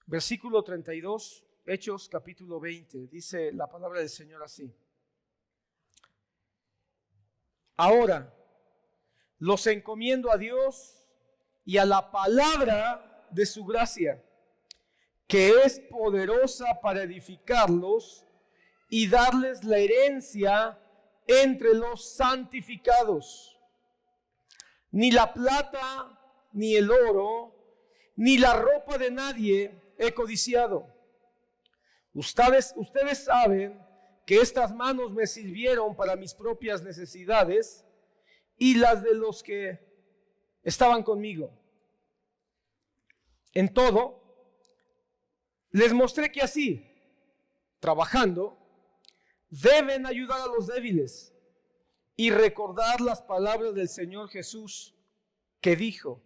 Versículo 32, Hechos capítulo 20, dice la palabra del Señor así. Ahora, los encomiendo a Dios y a la palabra de su gracia, que es poderosa para edificarlos y darles la herencia entre los santificados. Ni la plata, ni el oro, ni la ropa de nadie he codiciado. Ustedes saben que estas manos me sirvieron para mis propias necesidades y las de los que estaban conmigo. En todo, les mostré que así, trabajando, deben ayudar a los débiles y recordar las palabras del Señor Jesús, que dijo: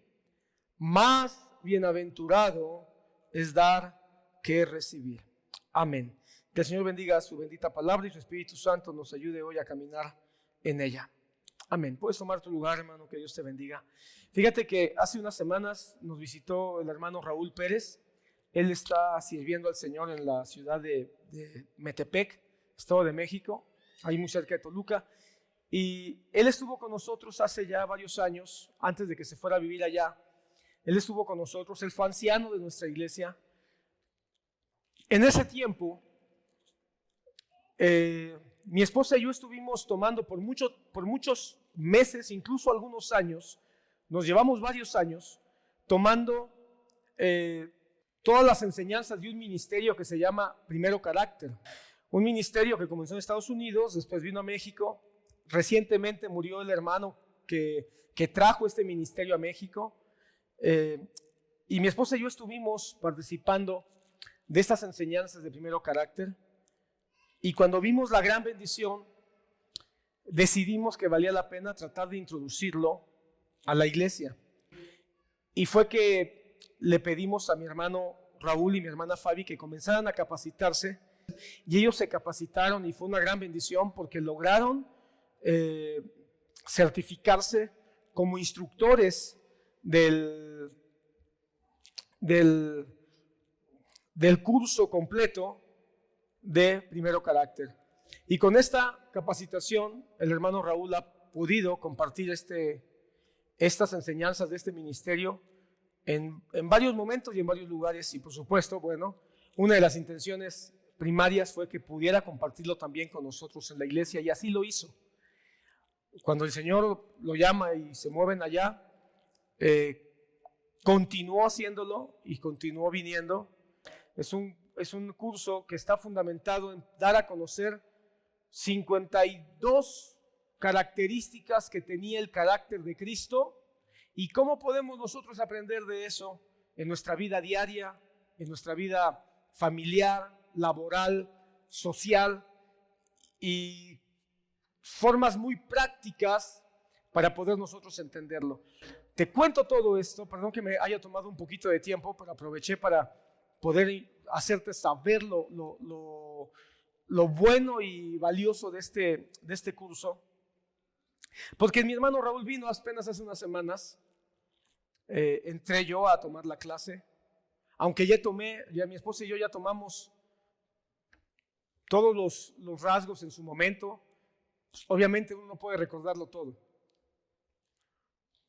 más bienaventurado es dar que recibir. Amén. Que el Señor bendiga su bendita palabra y su Espíritu Santo nos ayude hoy a caminar en ella. Amén. Puedes tomar tu lugar, hermano, que Dios te bendiga. Fíjate que hace unas semanas nos visitó el hermano Raúl Pérez. Él está sirviendo al Señor en la ciudad de Metepec, Estado de México, ahí muy cerca de Toluca. Y él estuvo con nosotros hace ya varios años, antes de que se fuera a vivir allá. Él estuvo con nosotros, él fue anciano de nuestra iglesia. En ese tiempo, mi esposa y yo estuvimos tomando por muchos meses, incluso algunos años, nos llevamos varios años, tomando todas las enseñanzas de un ministerio que se llama Primero Carácter. Un ministerio que comenzó en Estados Unidos, después vino a México. Recientemente murió el hermano que trajo este ministerio a México. Y mi esposa y yo estuvimos participando de estas enseñanzas de Primero Carácter. Y cuando vimos la gran bendición, decidimos que valía la pena tratar de introducirlo a la iglesia. Y fue que le pedimos a mi hermano Raúl y mi hermana Fabi que comenzaran a capacitarse. Y ellos se capacitaron y fue una gran bendición porque lograron certificarse como instructores del curso completo de Primero Carácter. Y con esta capacitación, el hermano Raúl ha podido compartir estas enseñanzas de este ministerio en varios momentos y en varios lugares. Y por supuesto, bueno, una de las intenciones primarias fue que pudiera compartirlo también con nosotros en la iglesia, y así lo hizo. Cuando el Señor lo llama y se mueven allá, continuó haciéndolo y continuó viniendo. Es un curso que está fundamentado en dar a conocer 52 características que tenía el carácter de Cristo y cómo podemos nosotros aprender de eso en nuestra vida diaria, en nuestra vida familiar, laboral, social, y formas muy prácticas para poder nosotros entenderlo. Te cuento todo esto, perdón que me haya tomado un poquito de tiempo, pero aproveché para poder hacerte saber lo bueno y valioso de este curso. Porque mi hermano Raúl vino apenas hace unas semanas, entré yo a tomar la clase, aunque ya mi esposa y yo ya tomamos todos los rasgos en su momento. Obviamente uno no puede recordarlo todo.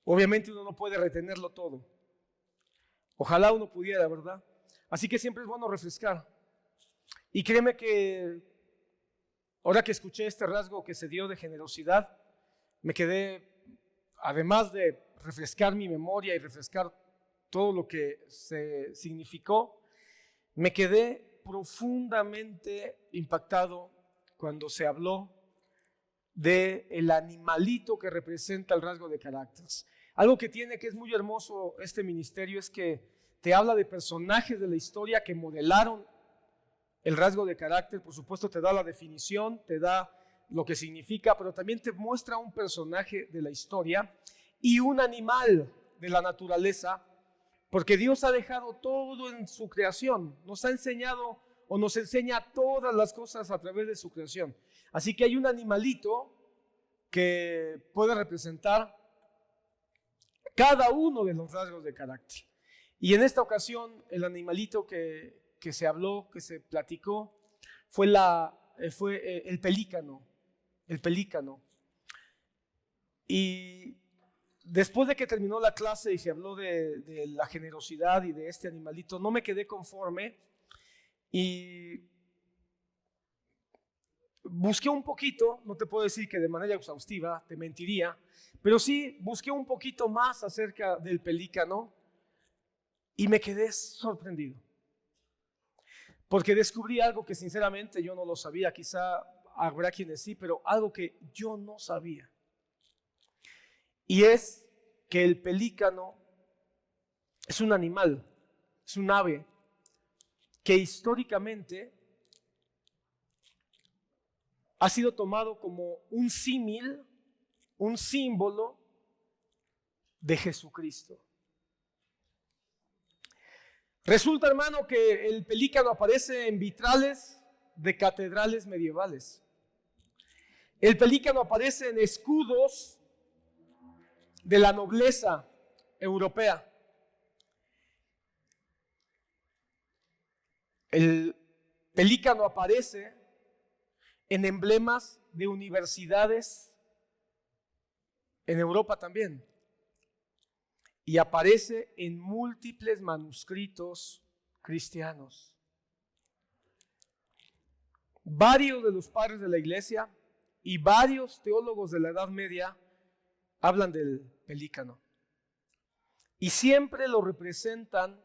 Obviamente uno no puede retenerlo todo. Ojalá uno pudiera, ¿verdad? Así que siempre es bueno refrescar. Y créeme que ahora que escuché este rasgo que se dio de generosidad, me quedé, además de refrescar mi memoria y refrescar todo lo que se significó, me quedé profundamente impactado cuando se habló del animalito que representa el rasgo de carácter. Algo que es muy hermoso este ministerio es que te habla de personajes de la historia que modelaron el rasgo de carácter. Por supuesto te da la definición, te da lo que significa, pero también te muestra un personaje de la historia y un animal de la naturaleza, porque Dios ha dejado todo en su creación, nos ha enseñado o nos enseña todas las cosas a través de su creación. Así que hay un animalito que puede representar cada uno de los rasgos de carácter. Y en esta ocasión el animalito que se habló, que se platicó, fue el pelícano. El pelícano. Y después de que terminó la clase y se habló de la generosidad y de este animalito, no me quedé conforme y busqué un poquito, no te puedo decir que de manera exhaustiva, te mentiría, pero sí busqué un poquito más acerca del pelícano y me quedé sorprendido. Porque descubrí algo que sinceramente yo no lo sabía, quizá habrá quienes sí, pero algo que yo no sabía. Y es que el pelícano es un animal, es un ave que históricamente ha sido tomado como un símil, un símbolo de Jesucristo. Resulta, hermano, que el pelícano aparece en vitrales de catedrales medievales. El pelícano aparece en escudos de la nobleza europea. El pelícano aparece en emblemas de universidades en Europa también. Y aparece en múltiples manuscritos cristianos. Varios de los padres de la iglesia y varios teólogos de la Edad Media hablan del pelícano. Y siempre lo representan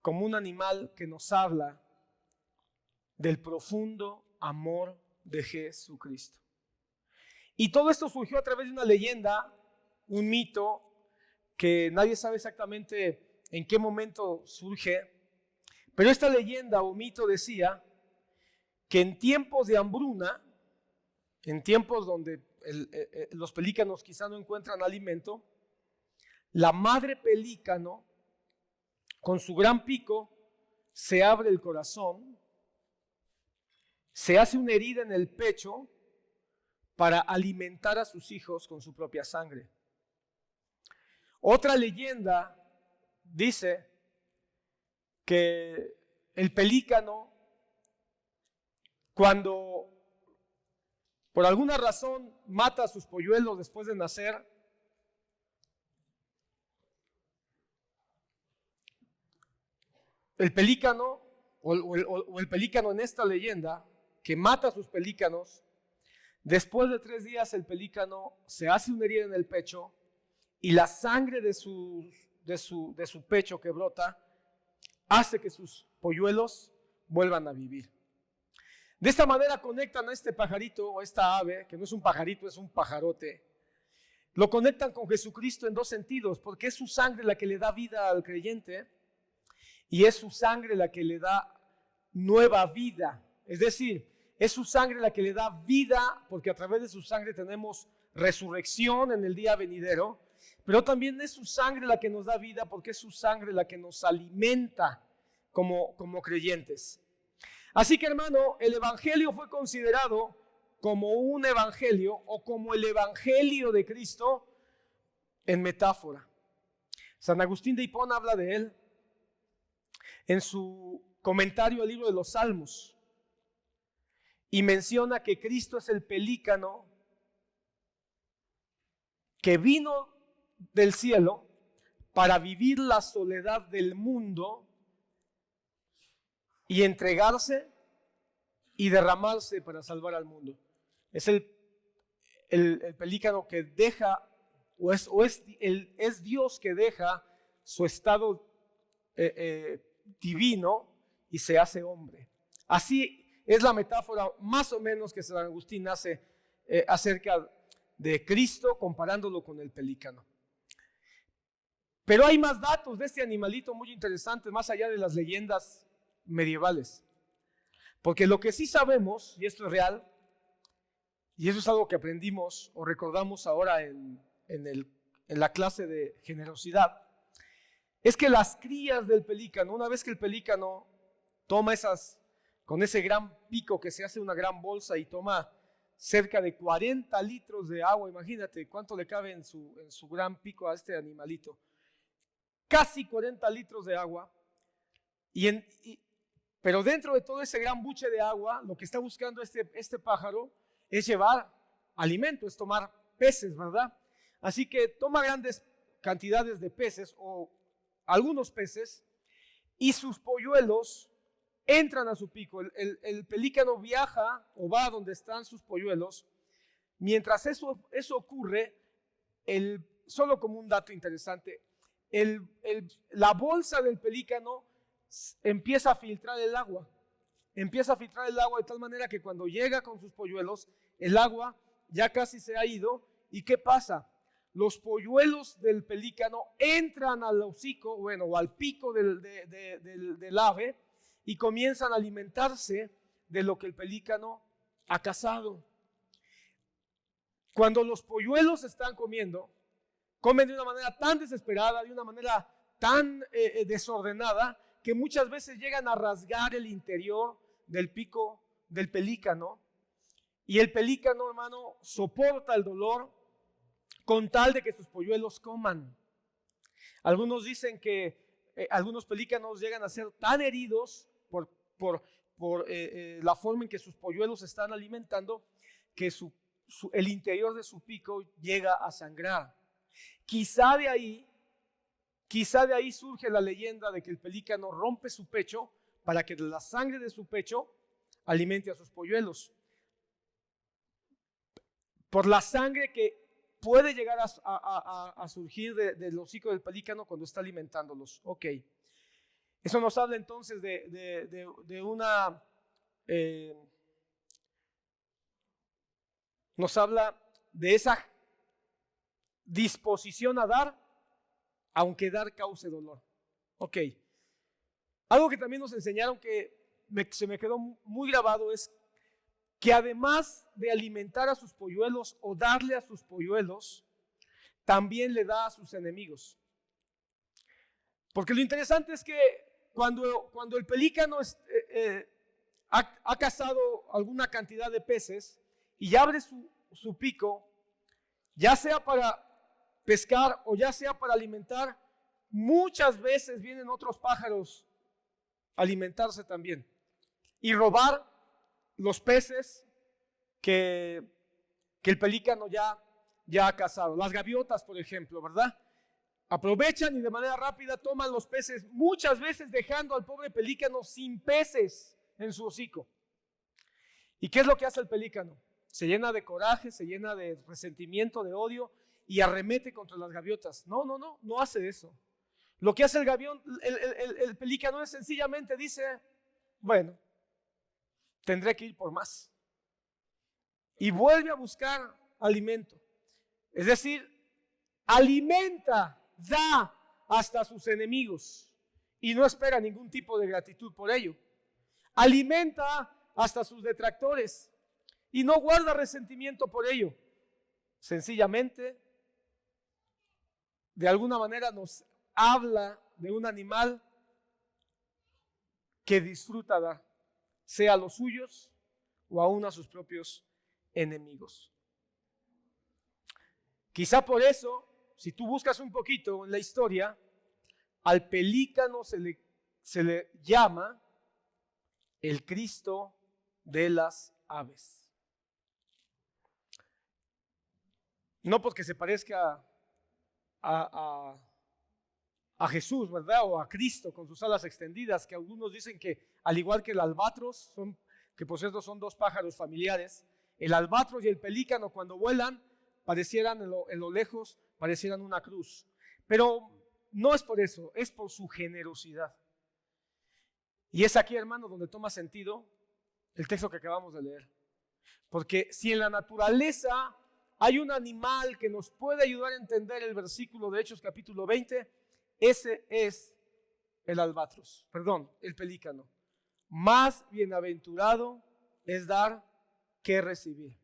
como un animal que nos habla del profundo amor de Jesucristo. Y todo esto surgió a través de una leyenda, un mito, que nadie sabe exactamente en qué momento surge, pero esta leyenda o mito decía que en tiempos de hambruna, en tiempos donde los pelícanos quizá no encuentran alimento, la madre pelícano, con su gran pico, se abre el corazón, se hace una herida en el pecho para alimentar a sus hijos con su propia sangre. Otra leyenda dice que el pelícano, cuando por alguna razón mata a sus polluelos después de nacer, el pelícano o el pelícano en esta leyenda que mata a sus pelícanos, después de 3 días el pelícano se hace una herida en el pecho y la sangre de su pecho que brota hace que sus polluelos vuelvan a vivir. De esta manera conectan a este pajarito o esta ave, que no es un pajarito, es un pajarote. Lo conectan con Jesucristo en 2 sentidos, porque es su sangre la que le da vida al creyente y es su sangre la que le da nueva vida. Es decir, es su sangre la que le da vida, porque a través de su sangre tenemos resurrección en el día venidero, pero también es su sangre la que nos da vida, porque es su sangre la que nos alimenta como creyentes. Así que, hermano, el evangelio fue considerado como un evangelio o como el evangelio de Cristo en metáfora. San Agustín de Hipona habla de él en su comentario al libro de los Salmos y menciona que Cristo es el pelícano que vino del cielo para vivir la soledad del mundo y entregarse y derramarse para salvar al mundo. Es el pelícano que deja, es Dios que deja su estado divino y se hace hombre. Así es la metáfora más o menos que San Agustín hace acerca de Cristo comparándolo con el pelícano. Pero hay más datos de este animalito muy interesantes, más allá de las leyendas medievales. Porque lo que sí sabemos, y esto es real, y eso es algo que aprendimos o recordamos ahora en la clase de generosidad, es que las crías del pelícano, una vez que el pelícano toma con ese gran pico que se hace una gran bolsa y toma cerca de 40 litros de agua, imagínate cuánto le cabe en su gran pico a este animalito. casi 40 litros de agua, pero dentro de todo ese gran buche de agua, lo que está buscando este pájaro es llevar alimento, es tomar peces, ¿verdad? Así que toma grandes cantidades de peces o algunos peces y sus polluelos entran a su pico. El pelícano viaja o va a donde están sus polluelos. Mientras eso ocurre, solo como un dato interesante, la bolsa del pelícano empieza a filtrar el agua. Empieza a filtrar el agua de tal manera que cuando llega con sus polluelos, el agua ya casi se ha ido. ¿Y qué pasa? Los polluelos del pelícano entran al hocico, o al pico del ave y comienzan a alimentarse de lo que el pelícano ha cazado. Cuando los polluelos están comiendo, comen de una manera tan desesperada, de una manera tan desordenada, que muchas veces llegan a rasgar el interior del pico del pelícano. Y el pelícano, hermano, soporta el dolor con tal de que sus polluelos coman. Algunos dicen que algunos pelícanos llegan a ser tan heridos por la forma en que sus polluelos se están alimentando, que el interior de su pico llega a sangrar. Quizá de ahí surge la leyenda de que el pelícano rompe su pecho para que la sangre de su pecho alimente a sus polluelos. Por la sangre que puede llegar a surgir del hocico del pelícano cuando está alimentándolos. Ok. Eso nos habla entonces de una... nos habla de esa disposición a dar, aunque dar cause dolor. Ok. Algo que también nos enseñaron que se me quedó muy grabado es que además de alimentar a sus polluelos o darle a sus polluelos, también le da a sus enemigos. Porque lo interesante es que cuando el pelícano ha cazado alguna cantidad de peces y abre su pico, ya sea para pescar o ya sea para alimentar, muchas veces vienen otros pájaros a alimentarse también y robar los peces que el pelícano ya ha cazado. Las gaviotas, por ejemplo, ¿verdad? Aprovechan y de manera rápida toman los peces, muchas veces dejando al pobre pelícano sin peces en su hocico. ¿Y qué es lo que hace el pelícano? Se llena de coraje, se llena de resentimiento, de odio y arremete contra las gaviotas. No hace eso. Lo que hace el pelícano es sencillamente dice, bueno, tendré que ir por más. Y vuelve a buscar alimento. Es decir, alimenta, da hasta a sus enemigos y no espera ningún tipo de gratitud por ello. Alimenta hasta a sus detractores y no guarda resentimiento por ello. Sencillamente, de alguna manera nos habla de un animal que disfruta dar, sea a los suyos o aún a sus propios enemigos. Quizá por eso, si tú buscas un poquito en la historia, al pelícano se le llama el Cristo de las aves. No porque se parezca a Jesús, ¿verdad? O a Cristo con sus alas extendidas, que algunos dicen que al igual que el albatros, que por cierto son dos pájaros familiares, el albatros y el pelícano cuando vuelan parecieran en lo lejos, parecieran una cruz. Pero no es por eso, es por su generosidad. Y es aquí, hermano, donde toma sentido el texto que acabamos de leer. Porque si en la naturaleza hay un animal que nos puede ayudar a entender el versículo de Hechos capítulo 20, ese es el el pelícano. Más bienaventurado es dar que recibir.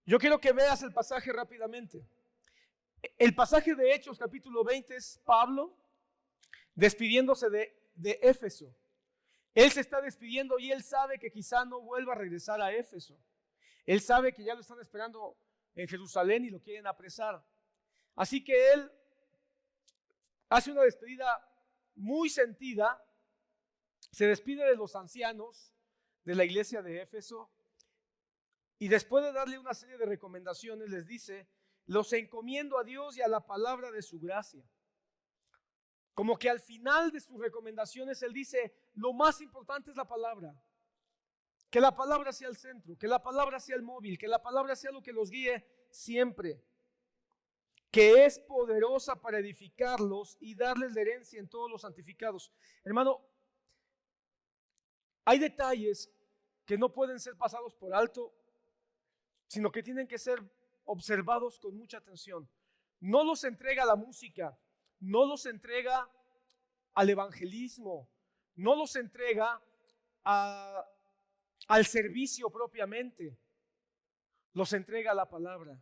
Yo quiero que veas el pasaje rápidamente. El pasaje de Hechos capítulo 20 es Pablo despidiéndose de Éfeso. Él se está despidiendo y él sabe que quizá no vuelva a regresar a Éfeso. Él sabe que ya lo están esperando en Jerusalén y lo quieren apresar. Así que él hace una despedida muy sentida, se despide de los ancianos de la iglesia de Éfeso y después de darle una serie de recomendaciones les dice: los encomiendo a Dios y a la palabra de su gracia. Como que al final de sus recomendaciones él dice: lo más importante es la palabra. Que la palabra sea el centro, que la palabra sea el móvil, que la palabra sea lo que los guíe siempre. Que es poderosa para edificarlos y darles la herencia en todos los santificados. Hermano, hay detalles que no pueden ser pasados por alto, sino que tienen que ser observados con mucha atención. No los entrega la música, no los entrega al evangelismo, no los entrega al servicio propiamente, los entrega a la palabra.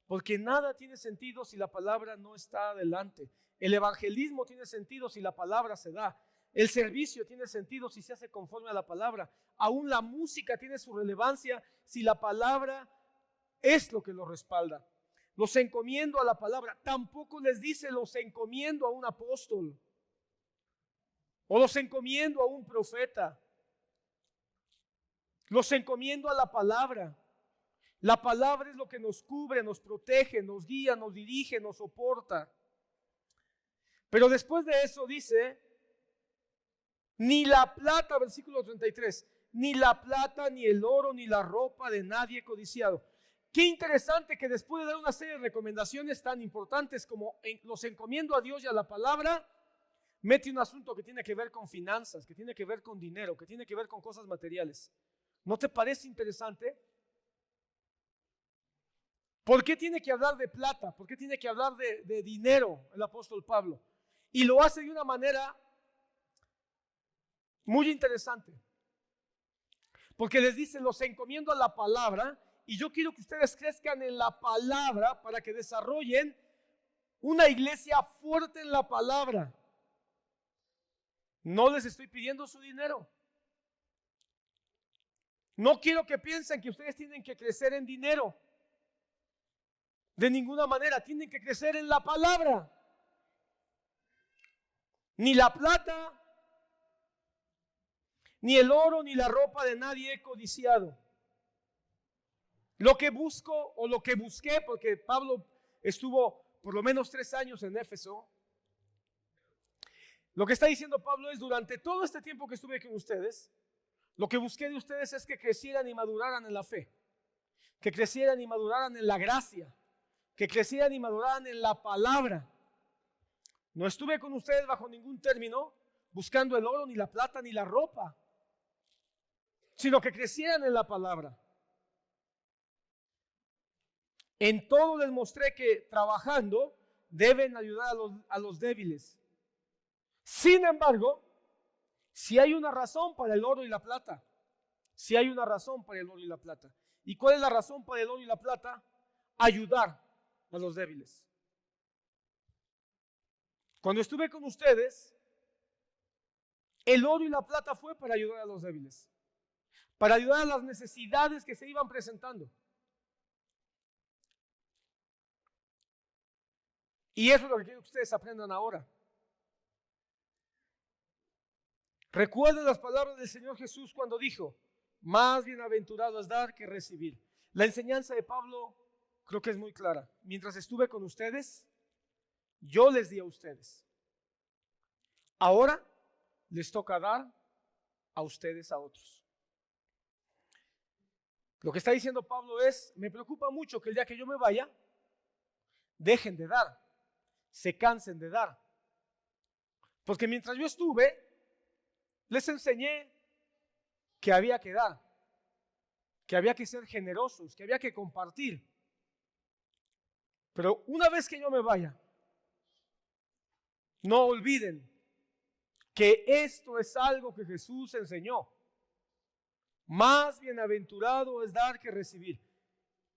Porque nada tiene sentido si la palabra no está adelante. El evangelismo tiene sentido si la palabra se da. El servicio tiene sentido si se hace conforme a la palabra. Aún la música tiene su relevancia si la palabra es lo que lo respalda. Los encomiendo a la palabra. Tampoco les dice: los encomiendo a un apóstol o los encomiendo a un profeta. Los encomiendo a la palabra. La palabra es lo que nos cubre, nos protege, nos guía, nos dirige, nos soporta. Pero después de eso dice: ni la plata, versículo 33, ni la plata, ni el oro, ni la ropa de nadie codiciado. Qué interesante que después de dar una serie de recomendaciones tan importantes como los encomiendo a Dios y a la palabra, mete un asunto que tiene que ver con finanzas, que tiene que ver con dinero, que tiene que ver con cosas materiales. ¿No te parece interesante? ¿Por qué tiene que hablar de plata? ¿Por qué tiene que hablar de dinero el apóstol Pablo? Y lo hace de una manera muy interesante. Porque les dice: los encomiendo a la palabra, y yo quiero que ustedes crezcan en la palabra para que desarrollen una iglesia fuerte en la palabra. No les estoy pidiendo su dinero. No quiero que piensen que ustedes tienen que crecer en dinero. De ninguna manera, tienen que crecer en la palabra. Ni la plata, ni el oro, ni la ropa de nadie he codiciado. Lo que busco o lo que busqué, porque Pablo estuvo por lo menos 3 años en Éfeso. Lo que está diciendo Pablo es: durante todo este tiempo que estuve con ustedes, lo que busqué de ustedes es que crecieran y maduraran en la fe, que crecieran y maduraran en la gracia, que crecieran y maduraran en la palabra. No estuve con ustedes bajo ningún término buscando el oro, ni la plata, ni la ropa, sino que crecieran en la palabra. En todo les mostré que trabajando deben ayudar a los débiles. Sin embargo, si hay una razón para el oro y la plata, si hay una razón para el oro y la plata. ¿Y cuál es la razón para el oro y la plata? Ayudar a los débiles. Cuando estuve con ustedes, el oro y la plata fue para ayudar a los débiles, para ayudar a las necesidades que se iban presentando. Y eso es lo que quiero que ustedes aprendan ahora. Recuerden las palabras del Señor Jesús cuando dijo: más bienaventurado es dar que recibir. La enseñanza de Pablo creo que es muy clara. Mientras estuve con ustedes, yo les di a ustedes. Ahora les toca dar a ustedes a otros. Lo que está diciendo Pablo es: me preocupa mucho que el día que yo me vaya, dejen de dar, se cansen de dar. Porque mientras yo estuve, les enseñé que había que dar, que había que ser generosos, que había que compartir. Pero una vez que yo me vaya, no olviden que esto es algo que Jesús enseñó. Más bienaventurado es dar que recibir.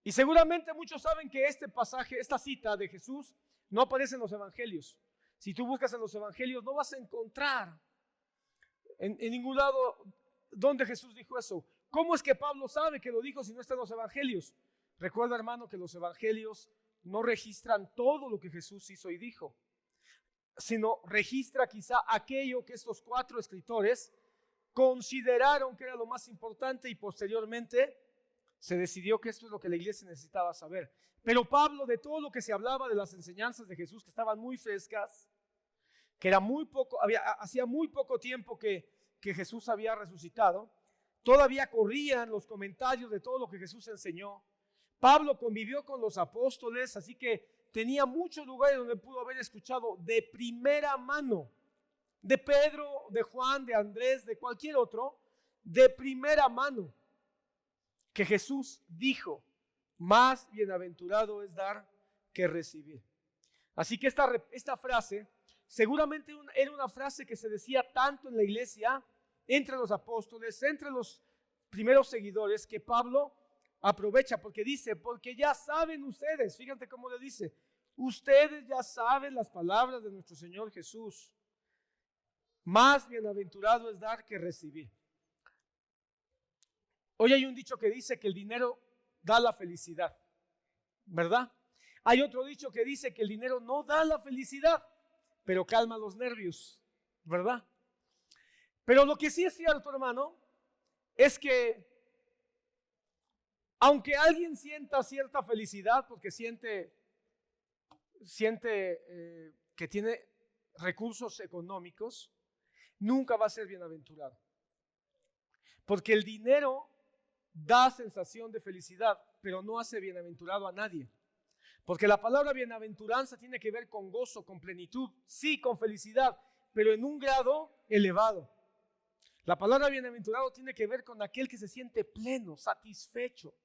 Y seguramente muchos saben que este pasaje, esta cita de Jesús, no aparece en los evangelios. Si tú buscas en los evangelios, no vas a encontrar en ningún lado donde Jesús dijo eso. ¿Cómo es que Pablo sabe que lo dijo si no está en los evangelios? Recuerda, hermano, que los evangelios no registran todo lo que Jesús hizo y dijo. sino registra quizá aquello que estos 4 escritores consideraron que era lo más importante y posteriormente se decidió que esto es lo que la iglesia necesitaba saber. Pero Pablo, de todo lo que se hablaba de las enseñanzas de Jesús, que estaban muy frescas, que era muy poco, hacía muy poco tiempo que Jesús había resucitado, todavía corrían los comentarios de todo lo que Jesús enseñó. Pablo convivió con los apóstoles, así que tenía muchos lugares donde pudo haber escuchado de primera mano, de Pedro, de Juan, de Andrés, de cualquier otro, de primera mano, que Jesús dijo: más bienaventurado es dar que recibir. Así que esta frase seguramente era una frase que se decía tanto en la iglesia, entre los apóstoles, entre los primeros seguidores, que Pablo aprovecha porque dice: porque ya saben ustedes, fíjate cómo le dice, ustedes ya saben las palabras de nuestro Señor Jesús. Más bienaventurado es dar que recibir. Hoy hay un dicho que dice que el dinero da la felicidad, ¿verdad? Hay otro dicho que dice que el dinero no da la felicidad, pero calma los nervios, ¿verdad? Pero lo que sí es cierto, hermano, es que aunque alguien sienta cierta felicidad porque siente que tiene recursos económicos, nunca va a ser bienaventurado. Porque el dinero da sensación de felicidad, pero no hace bienaventurado a nadie. Porque la palabra bienaventuranza tiene que ver con gozo, con plenitud, sí, con felicidad, pero en un grado elevado. La palabra bienaventurado tiene que ver con aquel que se siente pleno, satisfecho.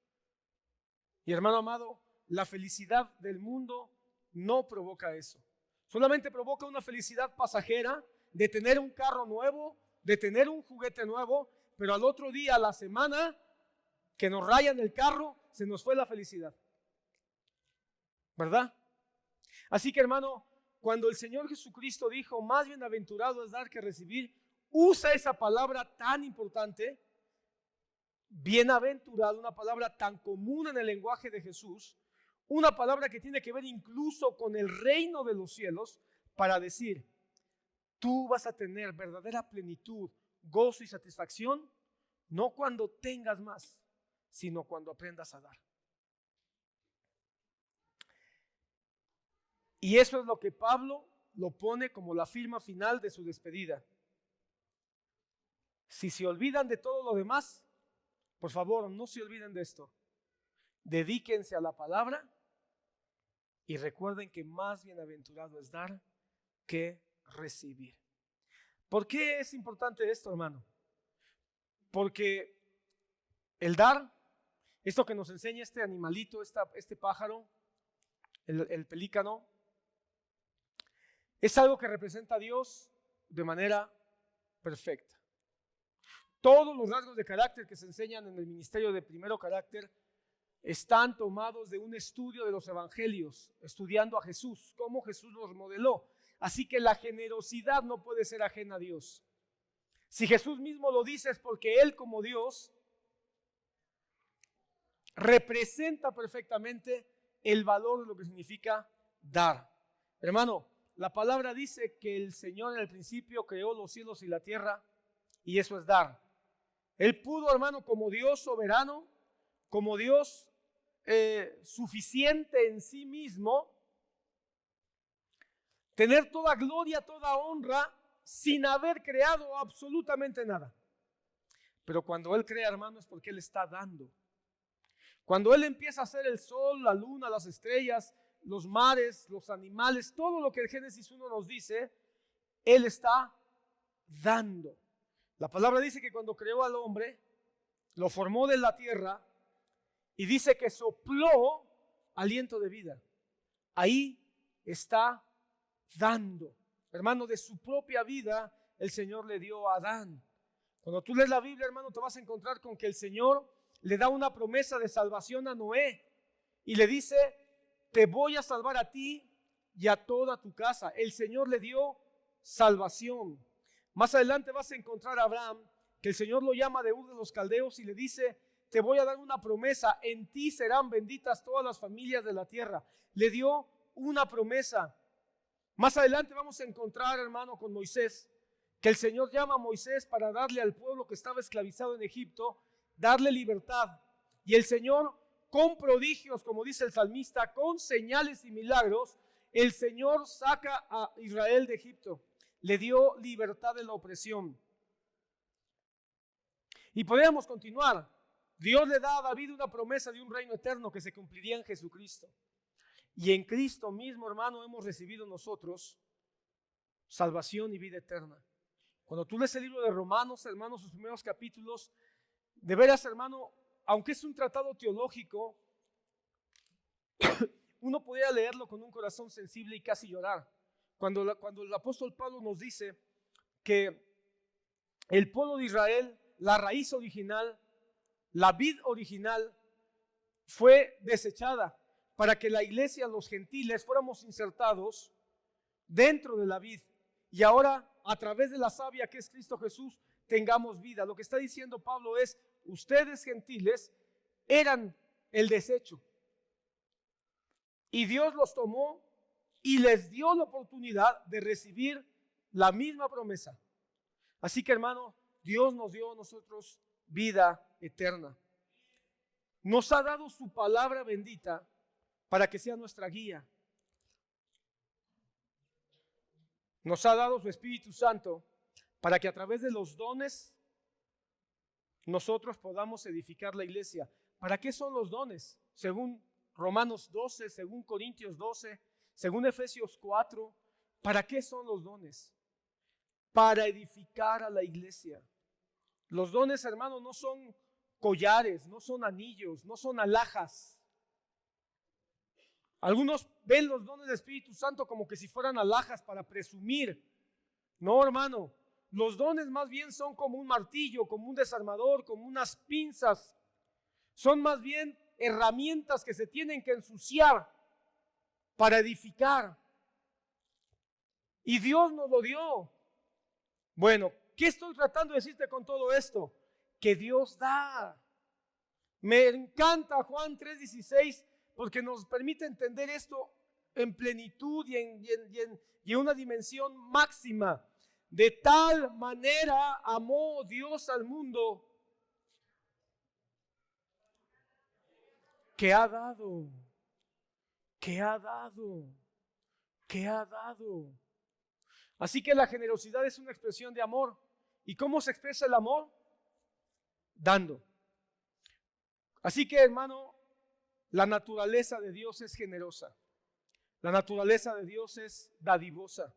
Y hermano amado, la felicidad del mundo no provoca eso. Solamente provoca una felicidad pasajera de tener un carro nuevo, de tener un juguete nuevo, pero al otro día, a la semana que nos rayan el carro, se nos fue la felicidad. ¿Verdad? Así que, hermano, cuando el Señor Jesucristo dijo: más bienaventurado es dar que recibir, usa esa palabra tan importante, bienaventurado, una palabra tan común en el lenguaje de Jesús, una palabra que tiene que ver incluso con el reino de los cielos, para decir: tú vas a tener verdadera plenitud, gozo y satisfacción, no cuando tengas más, sino cuando aprendas a dar. Y eso es lo que Pablo lo pone como la firma final de su despedida. Si se olvidan de todo lo demás, por favor, no se olviden de esto. Dedíquense a la palabra y recuerden que más bienaventurado es dar que recibir. ¿Por qué es importante esto, hermano? Porque el dar, esto que nos enseña este animalito, este pájaro, el pelícano, es algo que representa a Dios de manera perfecta. Todos los rasgos de carácter que se enseñan en el ministerio de Primero Carácter están tomados de un estudio de los evangelios, estudiando a Jesús, cómo Jesús los modeló. Así que la generosidad no puede ser ajena a Dios. Si Jesús mismo lo dice, es porque Él, como Dios, representa perfectamente el valor de lo que significa dar. Hermano, la palabra dice que el Señor en el principio creó los cielos y la tierra, y eso es dar. Él pudo, hermano, como Dios soberano, como Dios suficiente en sí mismo, tener toda gloria, toda honra, sin haber creado absolutamente nada. Pero cuando Él crea, hermano, es porque Él está dando. Cuando Él empieza a hacer el sol, la luna, las estrellas, los mares, los animales, todo lo que el Génesis 1 nos dice, Él está dando. La palabra dice que cuando creó al hombre, lo formó de la tierra y dice que sopló aliento de vida. Ahí está dando. Hermano, de su propia vida el Señor le dio a Adán. Cuando tú lees la Biblia, hermano, te vas a encontrar con que el Señor le da una promesa de salvación a Noé y le dice: te voy a salvar a ti y a toda tu casa. El Señor le dio salvación. Más adelante vas a encontrar a Abraham, que el Señor lo llama de Ur de los Caldeos y le dice: te voy a dar una promesa, en ti serán benditas todas las familias de la tierra. Le dio una promesa. Más adelante vamos a encontrar, hermano, con Moisés, que el Señor llama a Moisés para darle al pueblo que estaba esclavizado en Egipto, darle libertad. Y el Señor, con prodigios, como dice el salmista, con señales y milagros, el Señor saca a Israel de Egipto. Le dio libertad de la opresión. Y podríamos continuar. Dios le da a David una promesa de un reino eterno que se cumpliría en Jesucristo. Y en Cristo mismo, hermano, hemos recibido nosotros salvación y vida eterna. Cuando tú lees el libro de Romanos, hermano, sus primeros capítulos, de veras, hermano, aunque es un tratado teológico, uno podría leerlo con un corazón sensible y casi llorar. Cuando el apóstol Pablo nos dice que el pueblo de Israel, la raíz original, la vid original, fue desechada para que la iglesia, los gentiles, fuéramos insertados dentro de la vid. Y ahora, a través de la savia que es Cristo Jesús, tengamos vida. Lo que está diciendo Pablo es, ustedes gentiles eran el desecho. Y Dios los tomó y les dio la oportunidad de recibir la misma promesa. Así que, hermano, Dios nos dio a nosotros vida eterna. Nos ha dado su palabra bendita para que sea nuestra guía. Nos ha dado su Espíritu Santo para que a través de los dones nosotros podamos edificar la iglesia. ¿Para qué son los dones? Según Romanos 12, según Corintios 12, según Efesios 4, ¿para qué son los dones? Para edificar a la iglesia. Los dones, hermano, no son collares, no son anillos, no son alhajas. Algunos ven los dones del Espíritu Santo como que si fueran alhajas para presumir. No, hermano, los dones más bien son como un martillo, como un desarmador, como unas pinzas. Son más bien herramientas que se tienen que ensuciar para edificar. Y Dios nos lo dio. Bueno, ¿qué estoy tratando de decirte con todo esto? Que Dios da. Me encanta Juan 3:16 porque nos permite entender esto en plenitud y en una dimensión máxima. De tal manera amó Dios al mundo que ha dado. Así que la generosidad es una expresión de amor. ¿Y cómo se expresa el amor? Dando. Así que, hermano, la naturaleza de Dios es generosa. La naturaleza de Dios es dadivosa.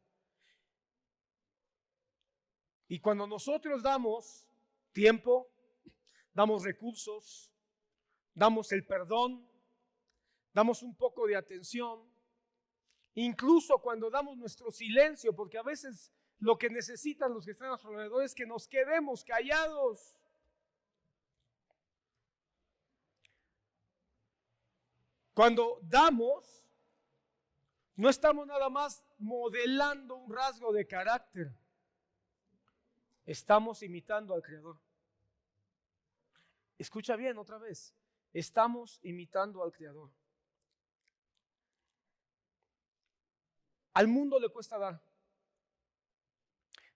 Y cuando nosotros damos tiempo, damos recursos, damos el perdón, damos un poco de atención, incluso cuando damos nuestro silencio, porque a veces lo que necesitan los que están a nuestro alrededor es que nos quedemos callados. Cuando damos, no estamos nada más modelando un rasgo de carácter, estamos imitando al Creador. Escucha bien otra vez, estamos imitando al Creador. Al mundo le cuesta dar,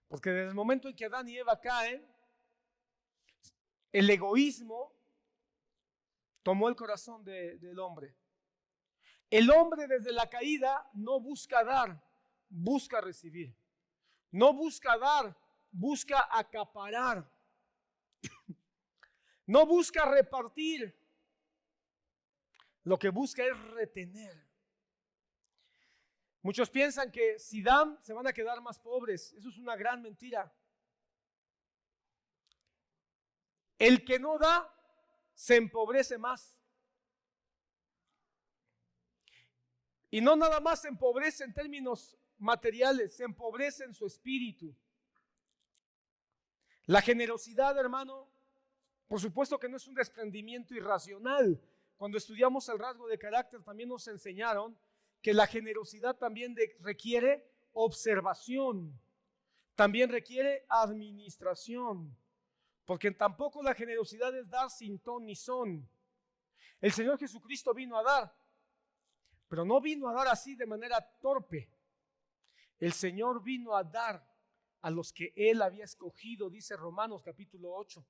porque desde el momento en que Adán y Eva caen, el egoísmo tomó el corazón del hombre. El hombre desde la caída no busca dar, busca recibir. No busca dar, busca acaparar. No busca repartir. Lo que busca es retener. Muchos piensan que si dan se van a quedar más pobres. Eso es una gran mentira. El que no da se empobrece más. Y no nada más se empobrece en términos materiales, se empobrece en su espíritu. La generosidad, hermano, por supuesto que no es un desprendimiento irracional. Cuando estudiamos el rasgo de carácter también nos enseñaron que la generosidad también requiere observación, también requiere administración, porque tampoco la generosidad es dar sin ton ni son. El Señor Jesucristo vino a dar, pero no vino a dar así de manera torpe. El Señor vino a dar a los que Él había escogido, dice Romanos capítulo 8.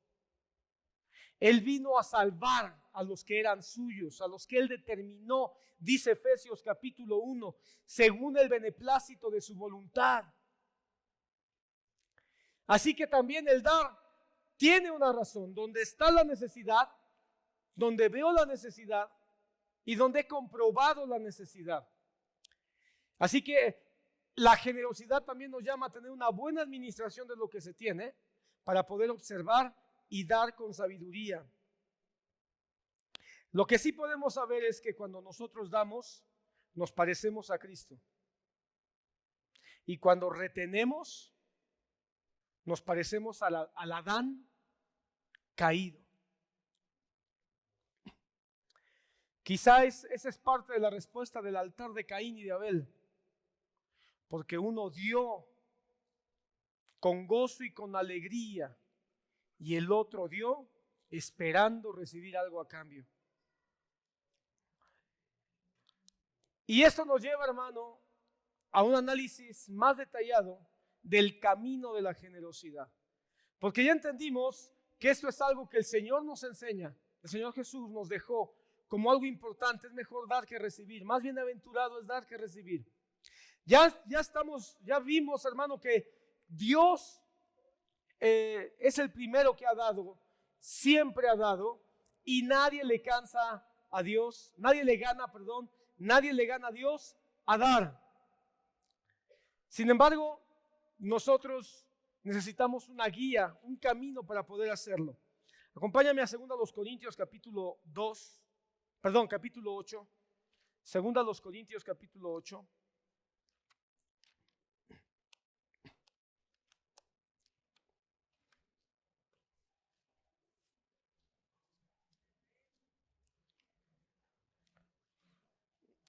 Él vino a salvar a los que eran suyos, a los que Él determinó, dice Efesios capítulo 1, según el beneplácito de su voluntad. Así que también el dar tiene una razón. Donde está la necesidad, donde veo la necesidad y donde he comprobado la necesidad. Así que la generosidad también nos llama a tener una buena administración de lo que se tiene para poder observar y dar con sabiduría. Lo que sí podemos saber es que cuando nosotros damos, nos parecemos a Cristo. Y cuando retenemos, nos parecemos al Adán caído. Esa es parte de la respuesta del altar de Caín y de Abel. Porque uno dio con gozo y con alegría, y el otro dio esperando recibir algo a cambio. Y esto nos lleva, hermano, a un análisis más detallado del camino de la generosidad. Porque ya entendimos que esto es algo que el Señor nos enseña. El Señor Jesús nos dejó como algo importante. Es mejor dar que recibir. Más bienaventurado es dar que recibir. Ya vimos, hermano, que Dios es el primero que ha dado, siempre ha dado, y nadie le cansa a Dios, nadie le gana a Dios a dar. Sin embargo, nosotros necesitamos una guía, un camino para poder hacerlo. Acompáñame a 2 Corintios capítulo 8. 2 Corintios capítulo 8.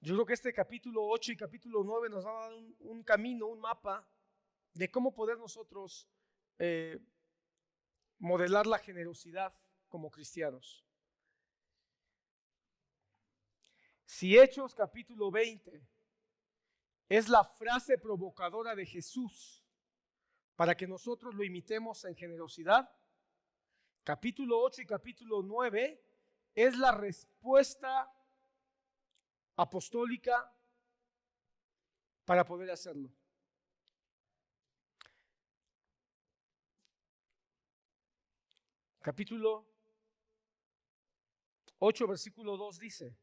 Yo creo que este capítulo 8 y capítulo 9 nos va a dar un camino, un mapa de cómo poder nosotros modelar la generosidad como cristianos. Si Hechos capítulo 20 es la frase provocadora de Jesús para que nosotros lo imitemos en generosidad, capítulo 8 y capítulo 9 es la respuesta apostólica para poder hacerlo. Capítulo 8, versículo 2 dice,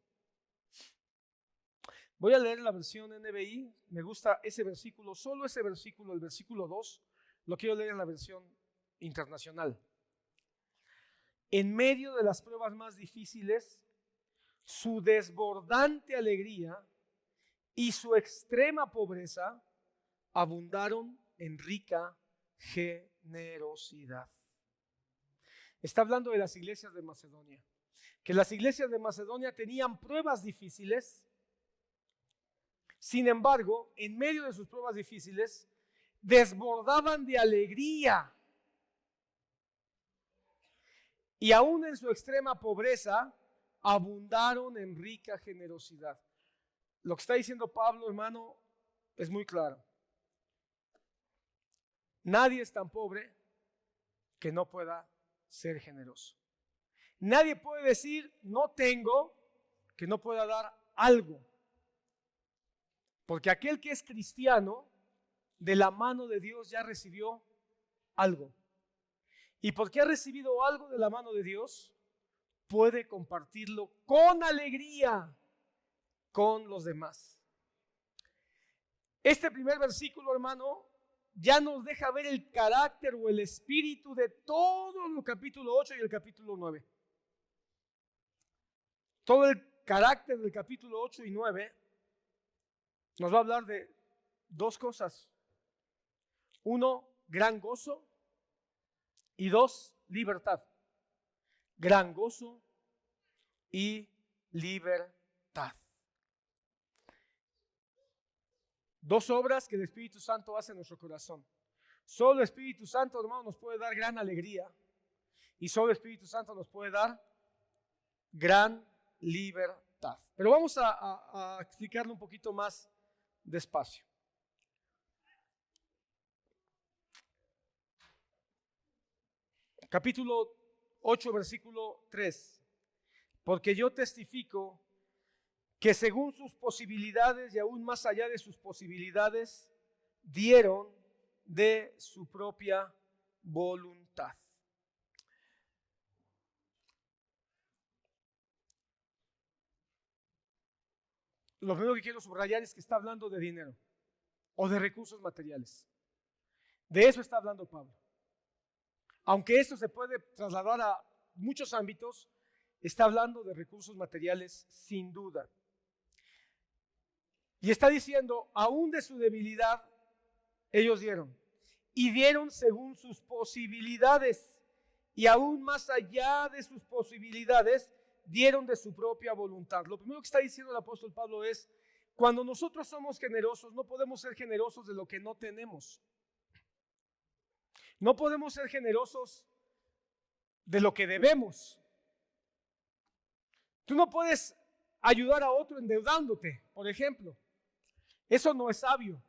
voy a leer la versión NBI, me gusta ese versículo, solo ese versículo, el versículo 2, lo quiero leer en la versión internacional. En medio de las pruebas más difíciles, su desbordante alegría y su extrema pobreza abundaron en rica generosidad. Está hablando de las iglesias de Macedonia, que las iglesias de Macedonia tenían pruebas difíciles. Sin embargo, en medio de sus pruebas difíciles, desbordaban de alegría. Y aún en su extrema pobreza, abundaron en rica generosidad. Lo que está diciendo Pablo, hermano, es muy claro. Nadie es tan pobre que no pueda ser generoso. Nadie puede decir, no tengo, que no pueda dar algo. Porque aquel que es cristiano, de la mano de Dios ya recibió algo. Y porque ha recibido algo de la mano de Dios, puede compartirlo con alegría con los demás. Este primer versículo, hermano, ya nos deja ver el carácter o el espíritu de todo el capítulo 8 y el capítulo 9. Todo el carácter del capítulo 8 y 9 nos va a hablar de dos cosas. Uno, gran gozo, y dos, libertad. Gran gozo y libertad. Dos obras que el Espíritu Santo hace en nuestro corazón. Solo el Espíritu Santo, hermano, nos puede dar gran alegría. Y solo el Espíritu Santo nos puede dar gran libertad. Pero vamos a explicarlo un poquito más despacio. Capítulo 8, versículo 3. Porque yo testifico que según sus posibilidades y aún más allá de sus posibilidades, dieron de su propia voluntad. Lo primero que quiero subrayar es que está hablando de dinero o de recursos materiales. De eso está hablando Pablo. Aunque esto se puede trasladar a muchos ámbitos, está hablando de recursos materiales sin duda. Y está diciendo, aún de su debilidad, ellos dieron. Y dieron según sus posibilidades. Y aún más allá de sus posibilidades, dieron de su propia voluntad. Lo primero que está diciendo el apóstol Pablo es, cuando nosotros somos generosos, no podemos ser generosos de lo que no tenemos. No podemos ser generosos de lo que debemos. Tú no puedes ayudar a otro endeudándote, por ejemplo. Eso no es sabio.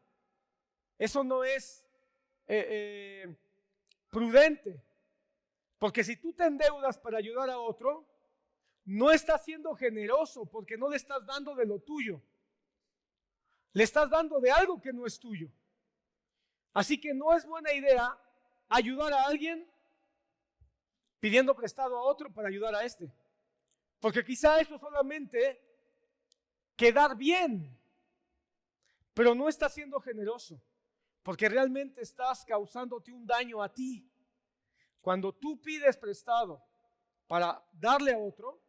Eso no es prudente. Porque si tú te endeudas para ayudar a otro, no estás siendo generoso porque no le estás dando de lo tuyo. Le estás dando de algo que no es tuyo. Así que no es buena idea ayudar a alguien pidiendo prestado a otro para ayudar a este. Porque quizá eso solamente quedar bien, pero no estás siendo generoso, porque realmente estás causándote un daño a ti. Cuando tú pides prestado para darle a otro,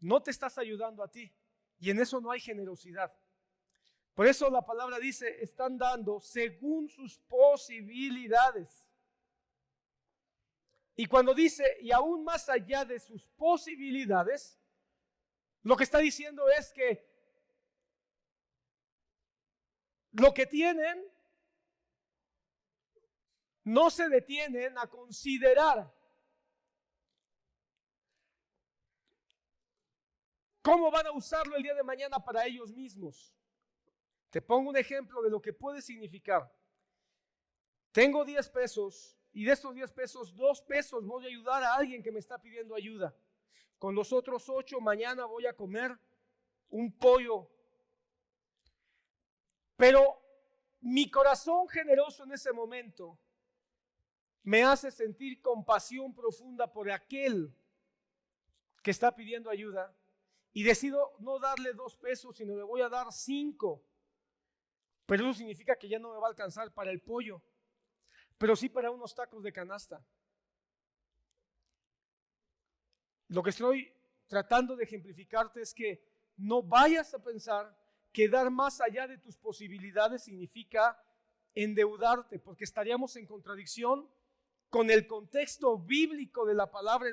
no te estás ayudando a ti, y en eso no hay generosidad. Por eso la palabra dice, están dando según sus posibilidades. Y cuando dice, y aún más allá de sus posibilidades, lo que está diciendo es que lo que tienen no se detienen a considerar cómo van a usarlo el día de mañana para ellos mismos. Te pongo un ejemplo de lo que puede significar. Tengo 10 pesos y de estos 10 pesos, 2 pesos voy a ayudar a alguien que me está pidiendo ayuda. Con los otros 8 mañana voy a comer un pollo. Pero mi corazón generoso en ese momento me hace sentir compasión profunda por aquel que está pidiendo ayuda y decido no darle 2 pesos, sino le voy a dar 5. Pero eso significa que ya no me va a alcanzar para el pollo, pero sí para unos tacos de canasta. Lo que estoy tratando de ejemplificarte es que no vayas a pensar que dar más allá de tus posibilidades significa endeudarte, porque estaríamos en contradicción con el contexto bíblico de la palabra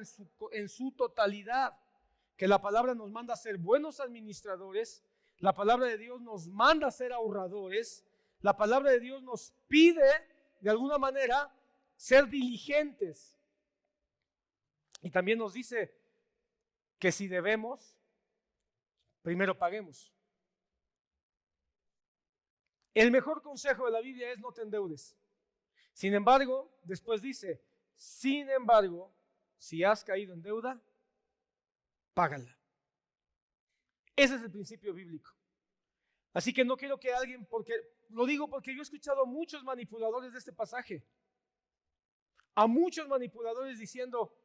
en su totalidad, que la palabra nos manda a ser buenos administradores, la palabra de Dios nos manda a ser ahorradores, la palabra de Dios nos pide de alguna manera ser diligentes, y también nos dice que si debemos, primero paguemos. El mejor consejo de la Biblia es no te endeudes. Sin embargo, después dice, sin embargo, si has caído en deuda, págala. Ese es el principio bíblico. Así que no quiero que alguien, lo digo porque yo he escuchado a muchos manipuladores de este pasaje, a muchos manipuladores diciendo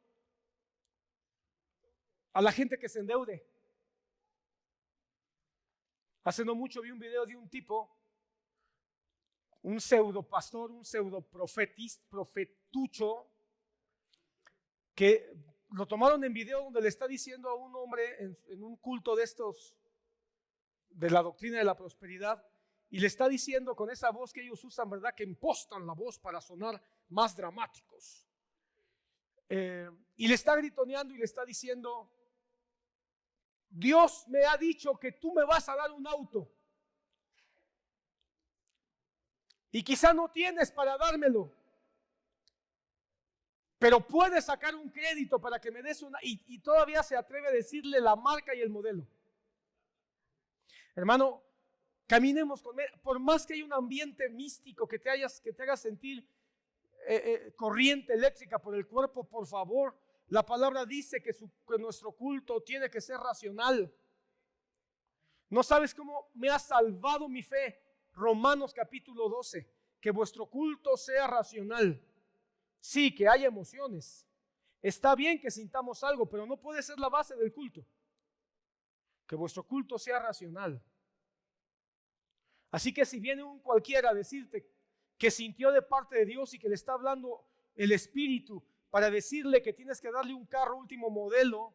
a la gente que se endeude. Hace no mucho vi un video de un tipo, un pseudo pastor, un pseudo profetucho, que lo tomaron en video donde le está diciendo a un hombre en un culto de estos, de la doctrina de la prosperidad, y le está diciendo con esa voz que ellos usan, ¿verdad? Que impostan la voz para sonar más dramáticos. Y le está gritoneando y le está diciendo, Dios me ha dicho que tú me vas a dar un auto. Y quizá no tienes para dármelo, pero puedes sacar un crédito para que me des una, y todavía se atreve a decirle la marca y el modelo. Hermano, caminemos con él, por más que haya un ambiente místico que te haga sentir corriente eléctrica por el cuerpo, por favor. La palabra dice que nuestro culto tiene que ser racional. No sabes cómo me ha salvado mi fe. Romanos capítulo 12. Que vuestro culto sea racional. Sí, que haya emociones. Está bien que sintamos algo, pero no puede ser la base del culto. Que vuestro culto sea racional. Así que si viene un cualquiera a decirte que sintió de parte de Dios y que le está hablando el Espíritu para decirle que tienes que darle un carro último modelo,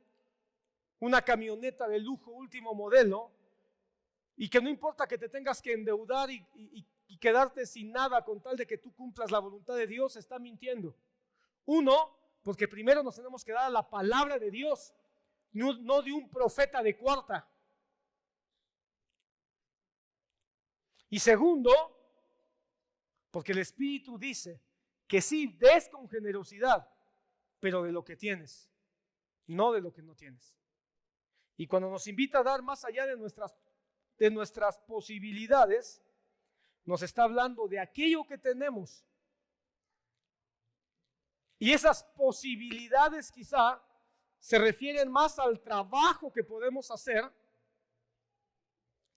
una camioneta de lujo último modelo, y que no importa que te tengas que endeudar y quedarte sin nada con tal de que tú cumplas la voluntad de Dios, está mintiendo. Uno, porque primero nos tenemos que dar a la palabra de Dios, no de un profeta de cuarta. Y segundo, porque el Espíritu dice que sí, des con generosidad, pero de lo que tienes, no de lo que no tienes. Y cuando nos invita a dar más allá de nuestras posibilidades, nos está hablando de aquello que tenemos. Y esas posibilidades quizá se refieren más al trabajo que podemos hacer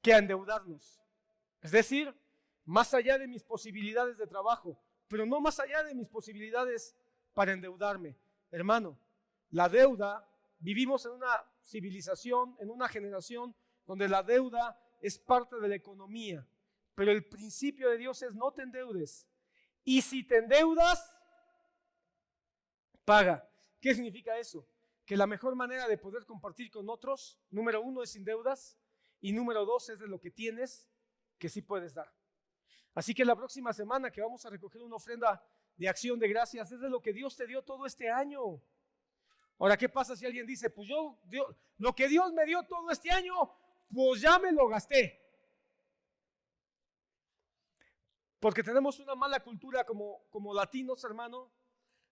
que a endeudarnos. Es decir, más allá de mis posibilidades de trabajo, pero no más allá de mis posibilidades para endeudarme. Hermano, la deuda, vivimos en una civilización, en una generación donde la deuda es parte de la economía, pero el principio de Dios es no te endeudes. Y si te endeudas, paga. ¿Qué significa eso? Que la mejor manera de poder compartir con otros, número uno, es sin deudas, y número dos, es de lo que tienes, que sí puedes dar. Así que la próxima semana que vamos a recoger una ofrenda de acción de gracias, es de lo que Dios te dio todo este año. Ahora, ¿qué pasa si alguien dice, pues lo que Dios me dio todo este año, pues ya me lo gasté? Porque tenemos una mala cultura como latinos, hermano.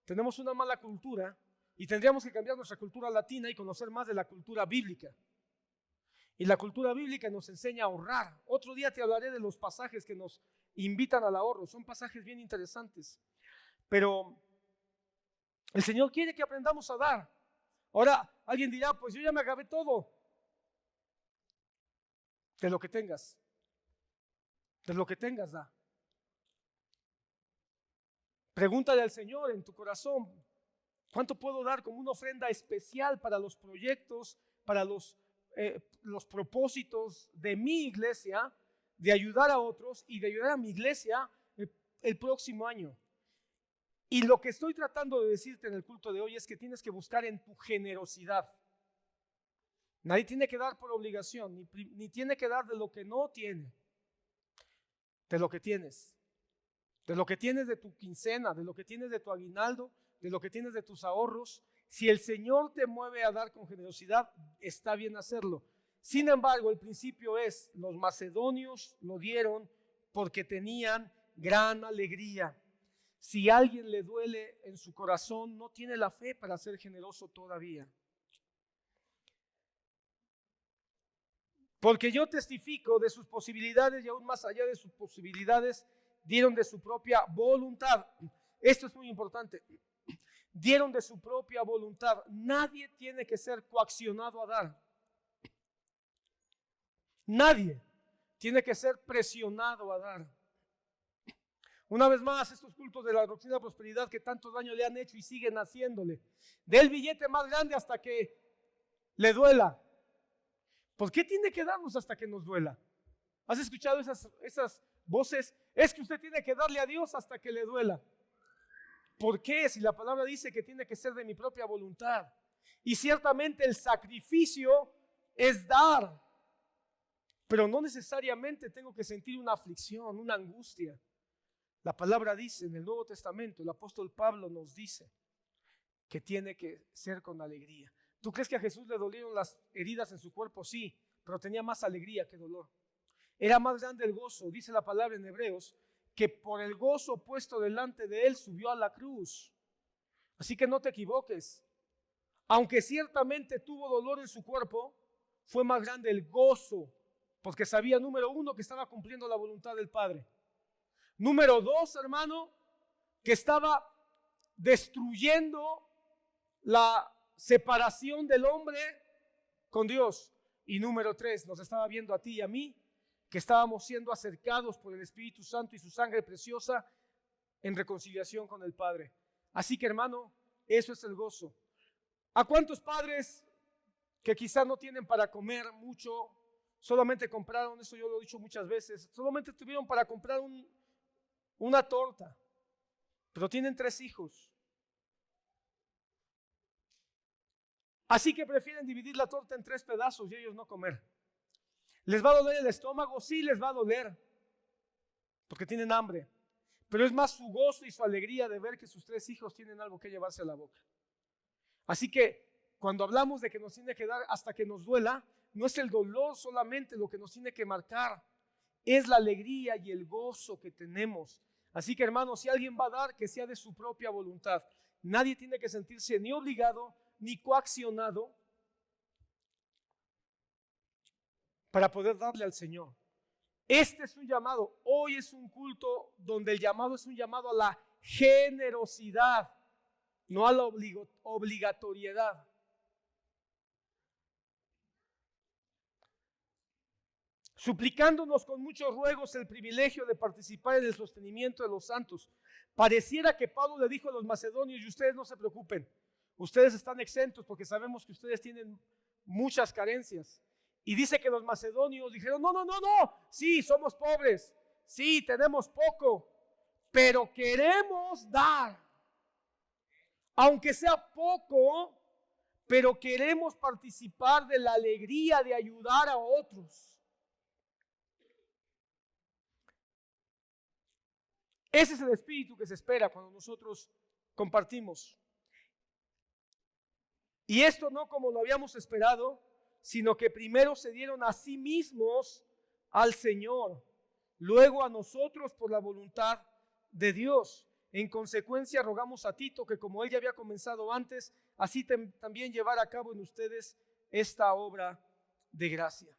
Tenemos una mala cultura y tendríamos que cambiar nuestra cultura latina y conocer más de la cultura bíblica. Y la cultura bíblica nos enseña a ahorrar. Otro día te hablaré de los pasajes que nos invitan al ahorro. Son pasajes bien interesantes. Pero el Señor quiere que aprendamos a dar. Ahora, alguien dirá, pues yo ya me acabé todo. De lo que tengas. De lo que tengas, da. Pregúntale al Señor en tu corazón, ¿cuánto puedo dar como una ofrenda especial para los proyectos, para los propósitos de mi iglesia, de ayudar a otros y de ayudar a mi iglesia el próximo año? Y lo que estoy tratando de decirte en el culto de hoy es que tienes que buscar en tu generosidad. Nadie tiene que dar por obligación, ni tiene que dar de lo que no tiene, de lo que tienes. De lo que tienes de tu quincena, de lo que tienes de tu aguinaldo, de lo que tienes de tus ahorros. Si el Señor te mueve a dar con generosidad, está bien hacerlo. Sin embargo, el principio es, los macedonios lo dieron porque tenían gran alegría. Si a alguien le duele en su corazón, no tiene la fe para ser generoso todavía. Porque yo testifico de sus posibilidades y aún más allá de sus posibilidades, dieron de su propia voluntad. Esto es muy importante. Dieron de su propia voluntad. Nadie tiene que ser coaccionado a dar. Nadie tiene que ser presionado a dar. Una vez más, estos cultos de la doctrina de la prosperidad que tanto daño le han hecho y siguen haciéndole. Dé el billete más grande hasta que le duela. ¿Por qué tiene que darnos hasta que nos duela? ¿Has escuchado esas voces? Es que usted tiene que darle a Dios hasta que le duela. ¿Por qué? Si la palabra dice que tiene que ser de mi propia voluntad. Y ciertamente el sacrificio es dar. Pero no necesariamente tengo que sentir una aflicción, una angustia. La palabra dice en el Nuevo Testamento, el apóstol Pablo nos dice que tiene que ser con alegría. ¿Tú crees que a Jesús le dolieron las heridas en su cuerpo? Sí, pero tenía más alegría que dolor. Era más grande el gozo, dice la palabra en Hebreos, que por el gozo puesto delante de él subió a la cruz. Así que no te equivoques. Aunque ciertamente tuvo dolor en su cuerpo, fue más grande el gozo, porque sabía, número uno, que estaba cumpliendo la voluntad del Padre. Número dos, hermano, que estaba destruyendo la separación del hombre con Dios. Y número 3, nos estaba viendo a ti y a mí, que estábamos siendo acercados por el Espíritu Santo y su sangre preciosa en reconciliación con el Padre. Así que, hermano, eso es el gozo. ¿A cuántos padres que quizás no tienen para comer mucho, solamente compraron, eso yo lo he dicho muchas veces, solamente tuvieron para comprar una torta, pero tienen 3 hijos? Así que prefieren dividir la torta en 3 pedazos y ellos no comer. ¿Les va a doler el estómago? Sí, les va a doler, porque tienen hambre. Pero es más su gozo y su alegría de ver que sus 3 hijos tienen algo que llevarse a la boca. Así que cuando hablamos de que nos tiene que dar hasta que nos duela, no es el dolor solamente lo que nos tiene que marcar, es la alegría y el gozo que tenemos. Así que, hermanos, si alguien va a dar, que sea de su propia voluntad. Nadie tiene que sentirse ni obligado ni coaccionado para poder darle al Señor. Este es un llamado. Hoy es un culto donde el llamado es un llamado a la generosidad, no a la obligatoriedad. Suplicándonos con muchos ruegos el privilegio de participar en el sostenimiento de los santos. Pareciera que Pablo le dijo a los macedonios: y ustedes no se preocupen, ustedes están exentos porque sabemos que ustedes tienen muchas carencias. Y dice que los macedonios dijeron: no, sí, somos pobres, sí, tenemos poco, pero queremos dar, aunque sea poco, pero queremos participar de la alegría de ayudar a otros. Ese es el espíritu que se espera cuando nosotros compartimos. Y esto no como lo habíamos esperado, sino que primero se dieron a sí mismos al Señor, luego a nosotros por la voluntad de Dios. En consecuencia, rogamos a Tito que, como él ya había comenzado antes, así también llevar a cabo en ustedes esta obra de gracia.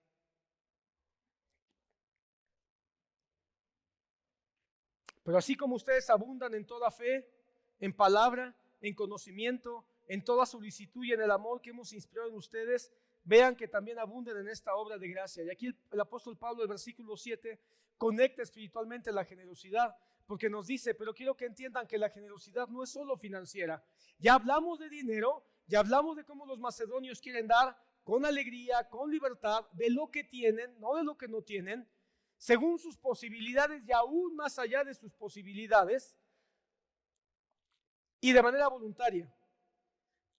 Pero así como ustedes abundan en toda fe, en palabra, en conocimiento, en toda solicitud y en el amor que hemos inspirado en ustedes, vean que también abunden en esta obra de gracia. Y aquí el apóstol Pablo, el versículo 7, conecta espiritualmente la generosidad, porque nos dice: pero quiero que entiendan que la generosidad no es solo financiera. Ya hablamos de dinero, ya hablamos de cómo los macedonios quieren dar con alegría, con libertad, de lo que tienen, no de lo que no tienen, según sus posibilidades y aún más allá de sus posibilidades, y de manera voluntaria.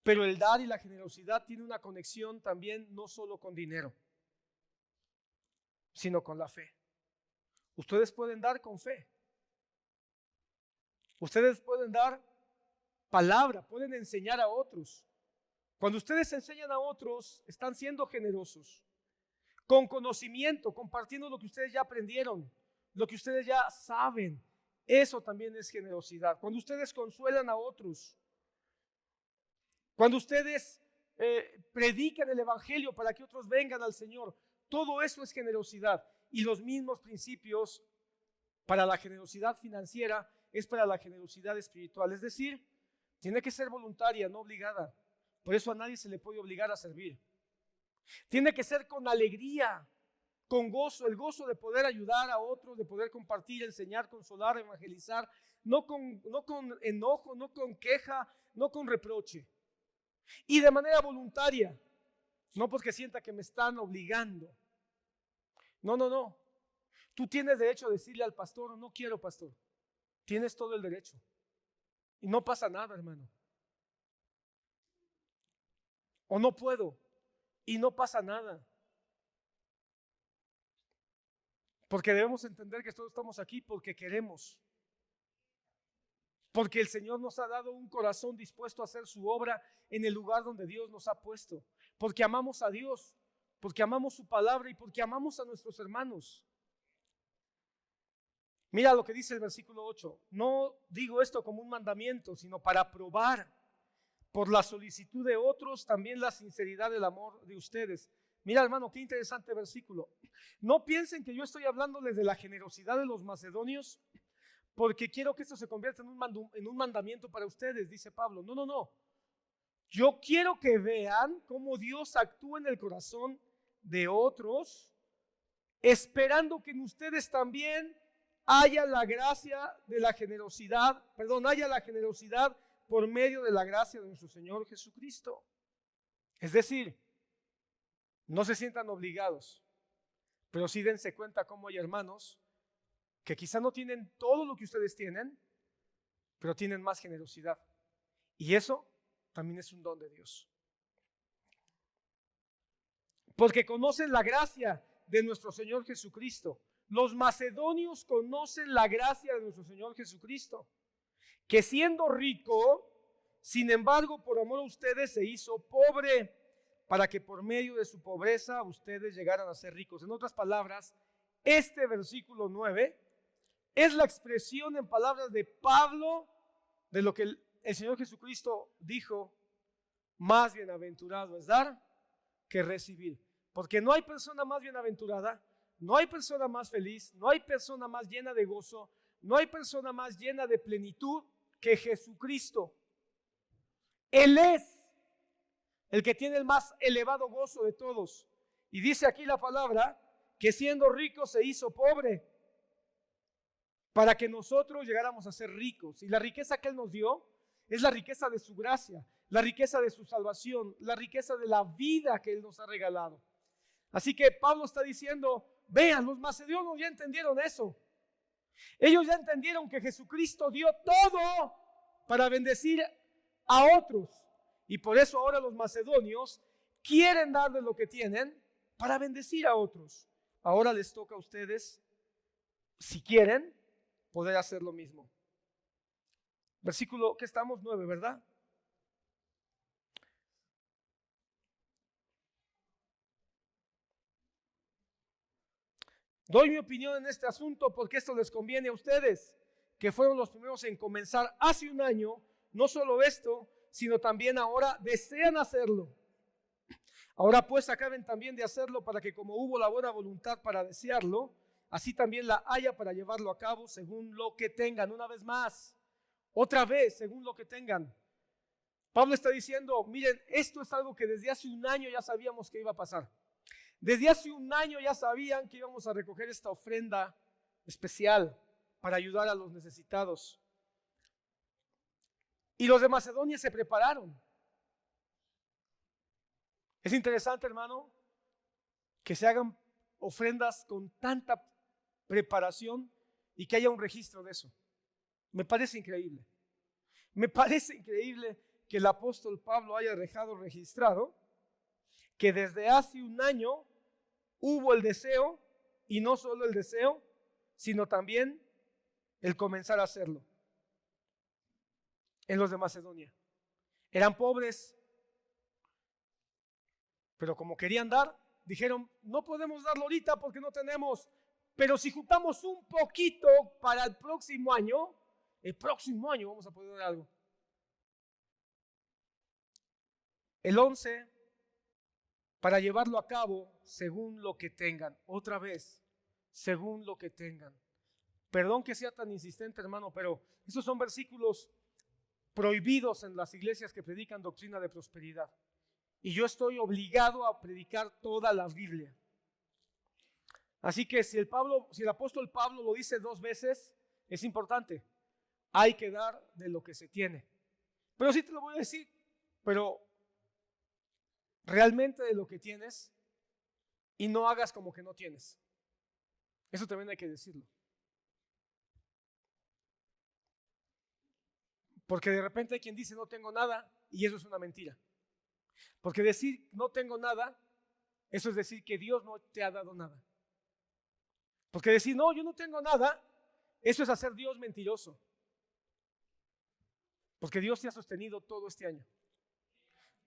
Pero el dar y la generosidad tiene una conexión también no solo con dinero, sino con la fe. Ustedes pueden dar con fe. Ustedes pueden dar palabra, pueden enseñar a otros. Cuando ustedes enseñan a otros, están siendo generosos, con conocimiento, compartiendo lo que ustedes ya aprendieron, lo que ustedes ya saben. Eso también es generosidad. Cuando ustedes consuelan a otros, cuando ustedes predican el evangelio para que otros vengan al Señor, todo eso es generosidad. Y los mismos principios para la generosidad financiera es para la generosidad espiritual. Es decir, tiene que ser voluntaria, no obligada. Por eso a nadie se le puede obligar a servir. Tiene que ser con alegría, con gozo, el gozo de poder ayudar a otros, de poder compartir, enseñar, consolar, evangelizar, no con enojo, no con queja, no con reproche. Y de manera voluntaria, no porque sienta que me están obligando. No. Tú tienes derecho a decirle al pastor: no quiero, pastor. Tienes todo el derecho. Y no pasa nada, hermano. O no puedo. Y no pasa nada. Porque debemos entender que todos estamos aquí porque queremos. Porque el Señor nos ha dado un corazón dispuesto a hacer su obra en el lugar donde Dios nos ha puesto. Porque amamos a Dios, porque amamos su palabra y porque amamos a nuestros hermanos. Mira lo que dice el versículo 8. No digo esto como un mandamiento, sino para probar por la solicitud de otros también la sinceridad del amor de ustedes. Mira, hermano, qué interesante versículo. No piensen que yo estoy hablándoles de la generosidad de los macedonios porque quiero que esto se convierta en un mandamiento para ustedes, dice Pablo. No, no, no. Yo quiero que vean cómo Dios actúa en el corazón de otros, esperando que en ustedes también haya la gracia de la generosidad, haya la generosidad por medio de la gracia de nuestro Señor Jesucristo. Es decir, no se sientan obligados, pero sí dense cuenta cómo hay hermanos que quizá no tienen todo lo que ustedes tienen, pero tienen más generosidad. Y eso también es un don de Dios. Porque conocen la gracia de nuestro Señor Jesucristo. Los macedonios conocen la gracia de nuestro Señor Jesucristo, que siendo rico, sin embargo, por amor a ustedes se hizo pobre, para que por medio de su pobreza ustedes llegaran a ser ricos. En otras palabras, este versículo 9 es la expresión en palabras de Pablo de lo que el Señor Jesucristo dijo: más bienaventurado es dar que recibir. Porque no hay persona más bienaventurada, no hay persona más feliz, no hay persona más llena de gozo, no hay persona más llena de plenitud que Jesucristo. Él es el que tiene el más elevado gozo de todos. Y dice aquí la palabra que siendo rico se hizo pobre para que nosotros llegáramos a ser ricos. Y la riqueza que Él nos dio es la riqueza de su gracia, la riqueza de su salvación, la riqueza de la vida que Él nos ha regalado. Así que Pablo está diciendo, vean, los macedonios ya entendieron eso. Ellos ya entendieron que Jesucristo dio todo para bendecir a otros. Y por eso ahora los macedonios quieren dar de lo que tienen para bendecir a otros. Ahora les toca a ustedes, si quieren, poder hacer lo mismo. Versículo que estamos 9, ¿verdad? Doy mi opinión en este asunto porque esto les conviene a ustedes, que fueron los primeros en comenzar hace un año. No solo esto, sino también ahora desean hacerlo. Ahora pues acaben también de hacerlo, para que como hubo la buena voluntad para desearlo, así también la haya para llevarlo a cabo según lo que tengan. Una vez más, otra vez, según lo que tengan. Pablo está diciendo, miren, esto es algo que desde hace un año ya sabíamos que iba a pasar. Desde hace un año ya sabían que íbamos a recoger esta ofrenda especial para ayudar a los necesitados. Y los de Macedonia se prepararon. Es interesante, hermano, que se hagan ofrendas con tanta preparación y que haya un registro de eso. Me parece increíble. Me parece increíble que el apóstol Pablo haya dejado registrado que desde hace un año hubo el deseo, y no solo el deseo, sino también el comenzar a hacerlo. En los de Macedonia eran pobres, pero como querían dar, dijeron, no podemos darlo ahorita porque no tenemos, pero si juntamos un poquito para el próximo año vamos a poder dar algo. El 11, para llevarlo a cabo según lo que tengan. Otra vez, según lo que tengan. Perdón que sea tan insistente, hermano, pero esos son versículos prohibidos en las iglesias que predican doctrina de prosperidad. Y yo estoy obligado a predicar toda la Biblia. Así que si el apóstol Pablo lo dice 2 veces, es importante. Hay que dar de lo que se tiene. Pero sí te lo voy a decir, pero realmente de lo que tienes, y no hagas como que no tienes. Eso también hay que decirlo. Porque de repente hay quien dice no tengo nada, y eso es una mentira. Porque decir no tengo nada, eso es decir que Dios no te ha dado nada. Porque decir no, yo no tengo nada, eso es hacer Dios mentiroso. Porque Dios te ha sostenido todo este año.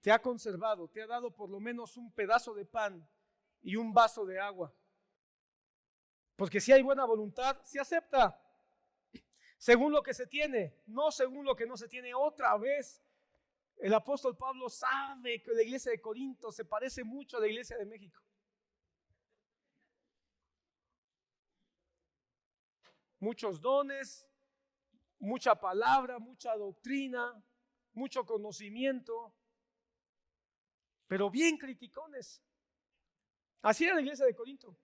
Te ha conservado, te ha dado por lo menos un pedazo de pan y un vaso de agua. Porque si hay buena voluntad, se acepta. Según lo que se tiene, no según lo que no se tiene. Otra vez, el apóstol Pablo sabe que la iglesia de Corinto se parece mucho a la iglesia de México. Muchos dones, mucha palabra, mucha doctrina, mucho conocimiento, pero bien criticones. Así era la iglesia de Corinto.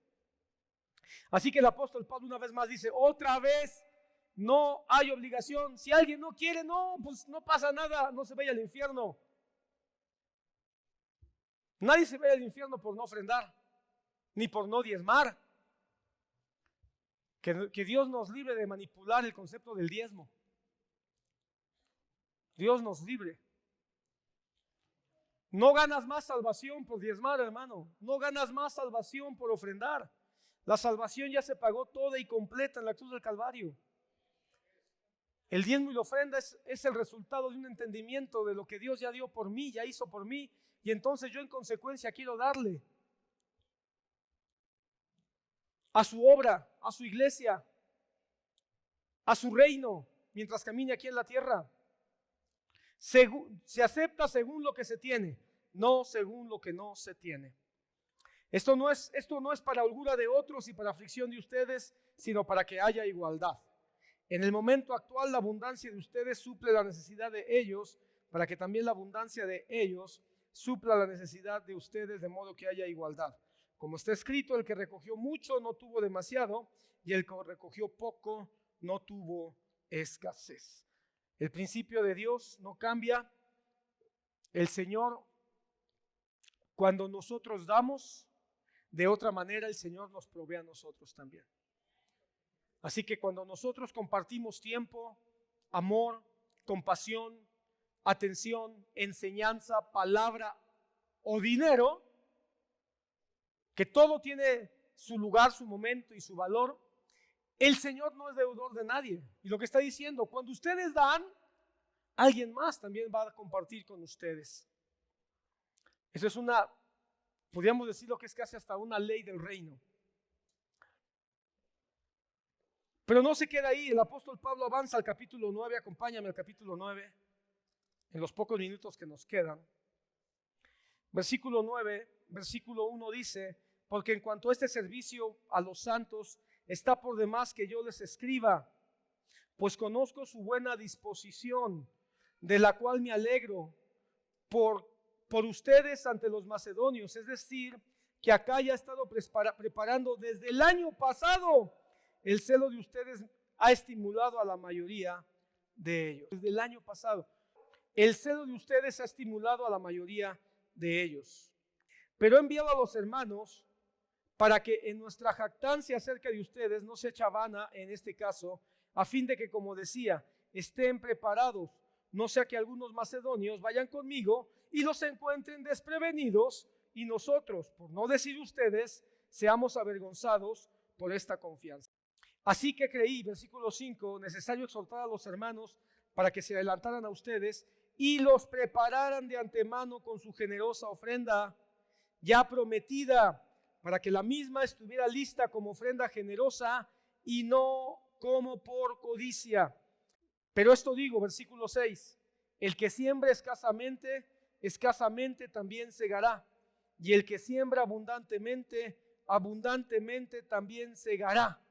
Así que el apóstol Pablo una vez más dice, otra vez, no hay obligación. Si alguien no quiere, no, pues no pasa nada, no se vaya al infierno. Nadie se vaya al infierno por no ofrendar, ni por no diezmar. Que Dios nos libre de manipular el concepto del diezmo. Dios nos libre. No ganas más salvación por diezmar, hermano. No ganas más salvación por ofrendar. La salvación ya se pagó toda y completa en la cruz del Calvario. El diezmo y la ofrenda es el resultado de un entendimiento de lo que Dios ya dio por mí, ya hizo por mí. Y entonces yo en consecuencia quiero darle a su obra, a su iglesia, a su reino, mientras camine aquí en la tierra. Se acepta según lo que se tiene, no según lo que no se tiene. Esto no es para holgura de otros y para aflicción de ustedes, sino para que haya igualdad. En el momento actual, la abundancia de ustedes suple la necesidad de ellos, para que también la abundancia de ellos supla la necesidad de ustedes, de modo que haya igualdad. Como está escrito, el que recogió mucho no tuvo demasiado, y el que recogió poco no tuvo escasez. El principio de Dios no cambia. El Señor, cuando nosotros damos, de otra manera el Señor nos provee a nosotros también. Así que cuando nosotros compartimos tiempo, amor, compasión, atención, enseñanza, palabra o dinero, que todo tiene su lugar, su momento y su valor, el Señor no es deudor de nadie. Y lo que está diciendo, cuando ustedes dan, alguien más también va a compartir con ustedes. Eso es podríamos decirlo que es casi hasta una ley del reino. Pero no se queda ahí. El apóstol Pablo avanza al capítulo 9. Acompáñame al capítulo 9 en los pocos minutos que nos quedan. Versículo 9, versículo 1 dice: porque en cuanto a este servicio a los santos, está por demás que yo les escriba, pues conozco su buena disposición, de la cual me alegro por ustedes ante los macedonios. Es decir, que acá ya ha estado preparando desde el año pasado. El celo de ustedes ha estimulado a la mayoría de ellos. Desde el año pasado, el celo de ustedes ha estimulado a la mayoría de ellos. Pero he enviado a los hermanos para que en nuestra jactancia acerca de ustedes no se echa vana en este caso, a fin de que, como decía, estén preparados, no sea que algunos macedonios vayan conmigo y los encuentren desprevenidos, y nosotros, por no decir ustedes, seamos avergonzados por esta confianza. Así que creí, versículo 5, necesario exhortar a los hermanos para que se adelantaran a ustedes y los prepararan de antemano con su generosa ofrenda ya prometida, para que la misma estuviera lista como ofrenda generosa y no como por codicia. Pero esto digo, versículo 6, el que siembra escasamente, escasamente también segará, y el que siembra abundantemente, abundantemente también segará.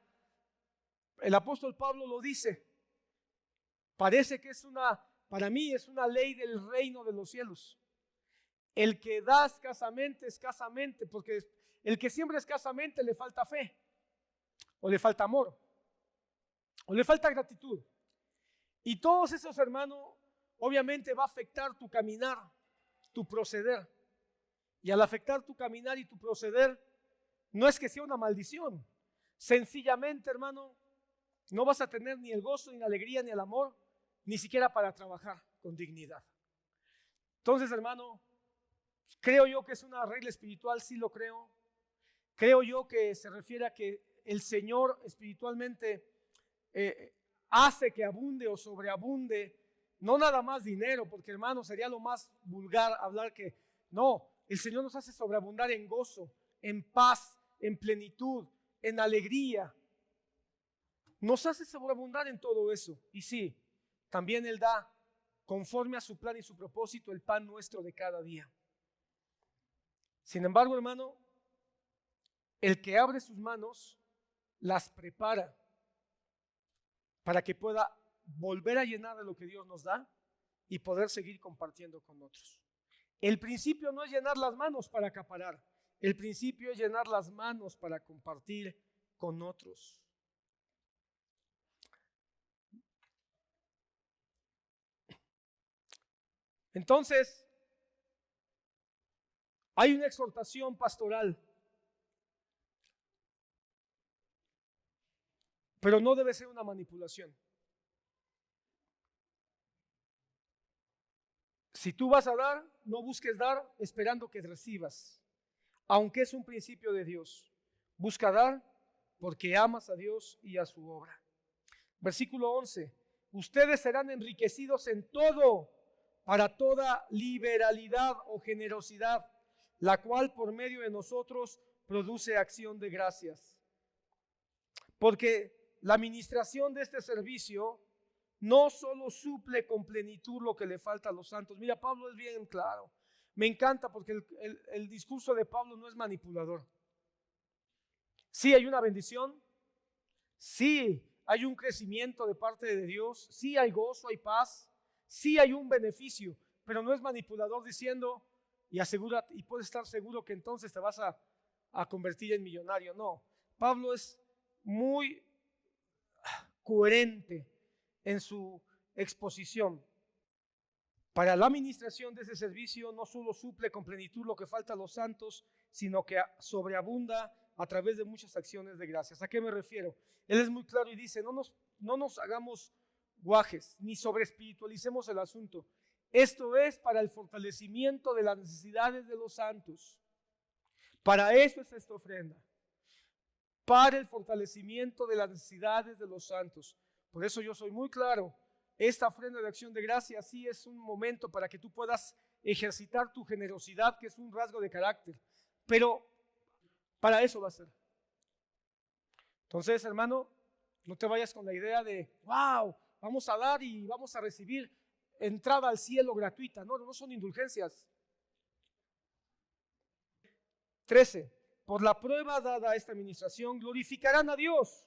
El apóstol Pablo lo dice. Parece que para mí es una ley del reino de los cielos. El que da escasamente, escasamente, porque el que siembra escasamente le falta fe, o le falta amor, o le falta gratitud. Y todos esos, hermanos, obviamente va a afectar tu caminar, tu proceder. Y al afectar tu caminar y tu proceder, no es que sea una maldición. Sencillamente, hermano, no vas a tener ni el gozo, ni la alegría, ni el amor, ni siquiera para trabajar con dignidad. Entonces, hermano, creo yo que es una regla espiritual, sí lo creo. Creo yo que se refiere a que el Señor espiritualmente hace que abunde o sobreabunde, no nada más dinero, porque, hermano, sería lo más vulgar hablar que no, el Señor nos hace sobreabundar en gozo, en paz, en plenitud, en alegría. Nos hace sobreabundar en todo eso. Y sí, también Él da, conforme a su plan y su propósito, el pan nuestro de cada día. Sin embargo, hermano, el que abre sus manos las prepara para que pueda volver a llenar de lo que Dios nos da y poder seguir compartiendo con otros. El principio no es llenar las manos para acaparar, el principio es llenar las manos para compartir con otros. Entonces, hay una exhortación pastoral, pero no debe ser una manipulación. Si tú vas a dar, no busques dar esperando que recibas, aunque es un principio de Dios. Busca dar porque amas a Dios y a su obra. Versículo 11. Ustedes serán enriquecidos en todo, para toda liberalidad o generosidad, la cual por medio de nosotros produce acción de gracias. Porque la administración de este servicio no solo suple con plenitud lo que le falta a los santos. Mira, Pablo es bien claro. Me encanta porque el discurso de Pablo no es manipulador. Sí hay una bendición, sí hay un crecimiento de parte de Dios, sí hay gozo, hay paz, sí hay un beneficio, pero no es manipulador diciendo y puedes estar seguro que entonces te vas a convertir en millonario. No, Pablo es muy coherente en su exposición. Para la administración de ese servicio no solo suple con plenitud lo que falta a los santos, sino que sobreabunda a través de muchas acciones de gracias. ¿A qué me refiero? Él es muy claro y dice, no nos hagamos guajes, ni sobreespiritualicemos el asunto. Esto es para el fortalecimiento de las necesidades de los santos. Para eso es esta ofrenda. Para el fortalecimiento de las necesidades de los santos. Por eso yo soy muy claro. Esta ofrenda de acción de gracias sí es un momento para que tú puedas ejercitar tu generosidad, que es un rasgo de carácter. Pero para eso va a ser. Entonces, hermano, no te vayas con la idea de, wow, vamos a dar y vamos a recibir entrada al cielo gratuita. No, no son indulgencias. 13. Por la prueba dada a esta administración, glorificarán a Dios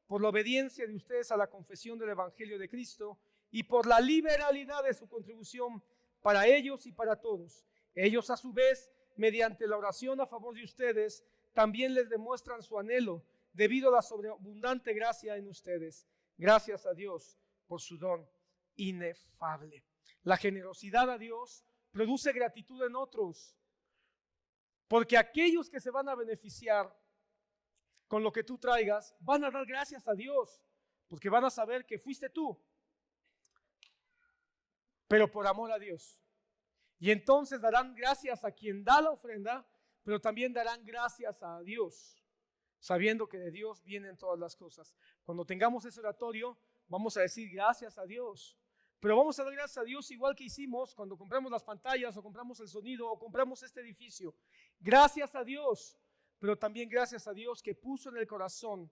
por la obediencia de ustedes a la confesión del Evangelio de Cristo y por la liberalidad de su contribución para ellos y para todos. Ellos, a su vez, mediante la oración a favor de ustedes, también les demuestran su anhelo debido a la sobreabundante gracia en ustedes. Gracias a Dios por su don inefable. La generosidad a Dios produce gratitud en otros, porque aquellos que se van a beneficiar con lo que tú traigas, van a dar gracias a Dios, porque van a saber que fuiste tú, pero por amor a Dios. Y entonces darán gracias a quien da la ofrenda, pero también darán gracias a Dios, sabiendo que de Dios vienen todas las cosas. Cuando tengamos ese oratorio, vamos a decir gracias a Dios, pero vamos a dar gracias a Dios igual que hicimos cuando compramos las pantallas o compramos el sonido o compramos este edificio. Gracias a Dios, pero también gracias a Dios que puso en el corazón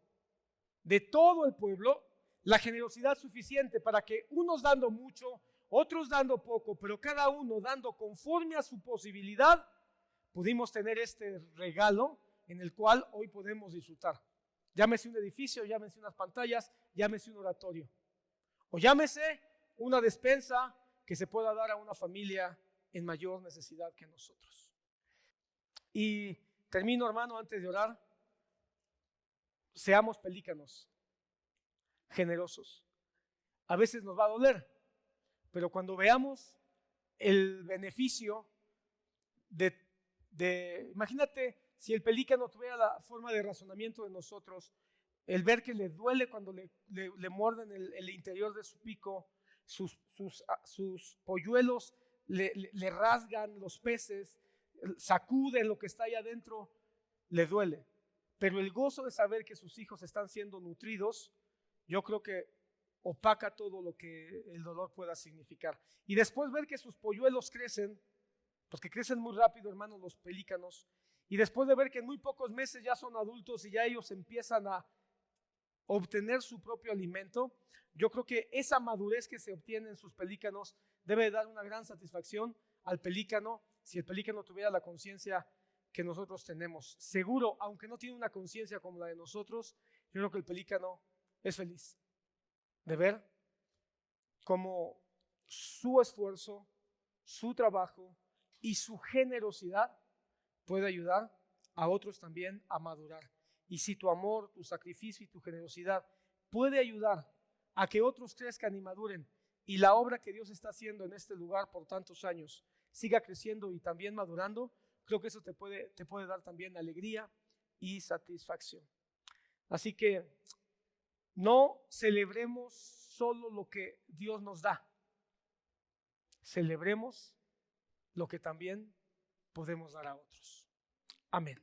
de todo el pueblo la generosidad suficiente para que unos dando mucho, otros dando poco, pero cada uno dando conforme a su posibilidad, pudimos tener este regalo en el cual hoy podemos disfrutar. Llámese un edificio, llámese unas pantallas, llámese un oratorio, o llámese una despensa que se pueda dar a una familia en mayor necesidad que nosotros. Y termino, hermano, antes de orar. Seamos pelícanos, generosos. A veces nos va a doler, pero cuando veamos el beneficio imagínate si el pelícano tuviera la forma de razonamiento de nosotros, el ver que le duele cuando le muerden el interior de su pico, sus polluelos le rasgan los peces, sacuden lo que está ahí adentro, le duele. Pero el gozo de saber que sus hijos están siendo nutridos, yo creo que opaca todo lo que el dolor pueda significar. Y después ver que sus polluelos crecen, porque crecen muy rápido, hermanos, los pelícanos, y después de ver que en muy pocos meses ya son adultos y ya ellos empiezan a obtener su propio alimento, yo creo que esa madurez que se obtiene en sus pelícanos debe dar una gran satisfacción al pelícano, si el pelícano tuviera la conciencia que nosotros tenemos. Seguro, aunque no tiene una conciencia como la de nosotros, yo creo que el pelícano es feliz de ver cómo su esfuerzo, su trabajo y su generosidad puede ayudar a otros también a madurar. Y si tu amor, tu sacrificio y tu generosidad puede ayudar a que otros crezcan y maduren, y la obra que Dios está haciendo en este lugar por tantos años siga creciendo y también madurando, creo que eso te puede dar también alegría y satisfacción. Así que no celebremos solo lo que Dios nos da, celebremos lo que también podemos dar a otros. Amén.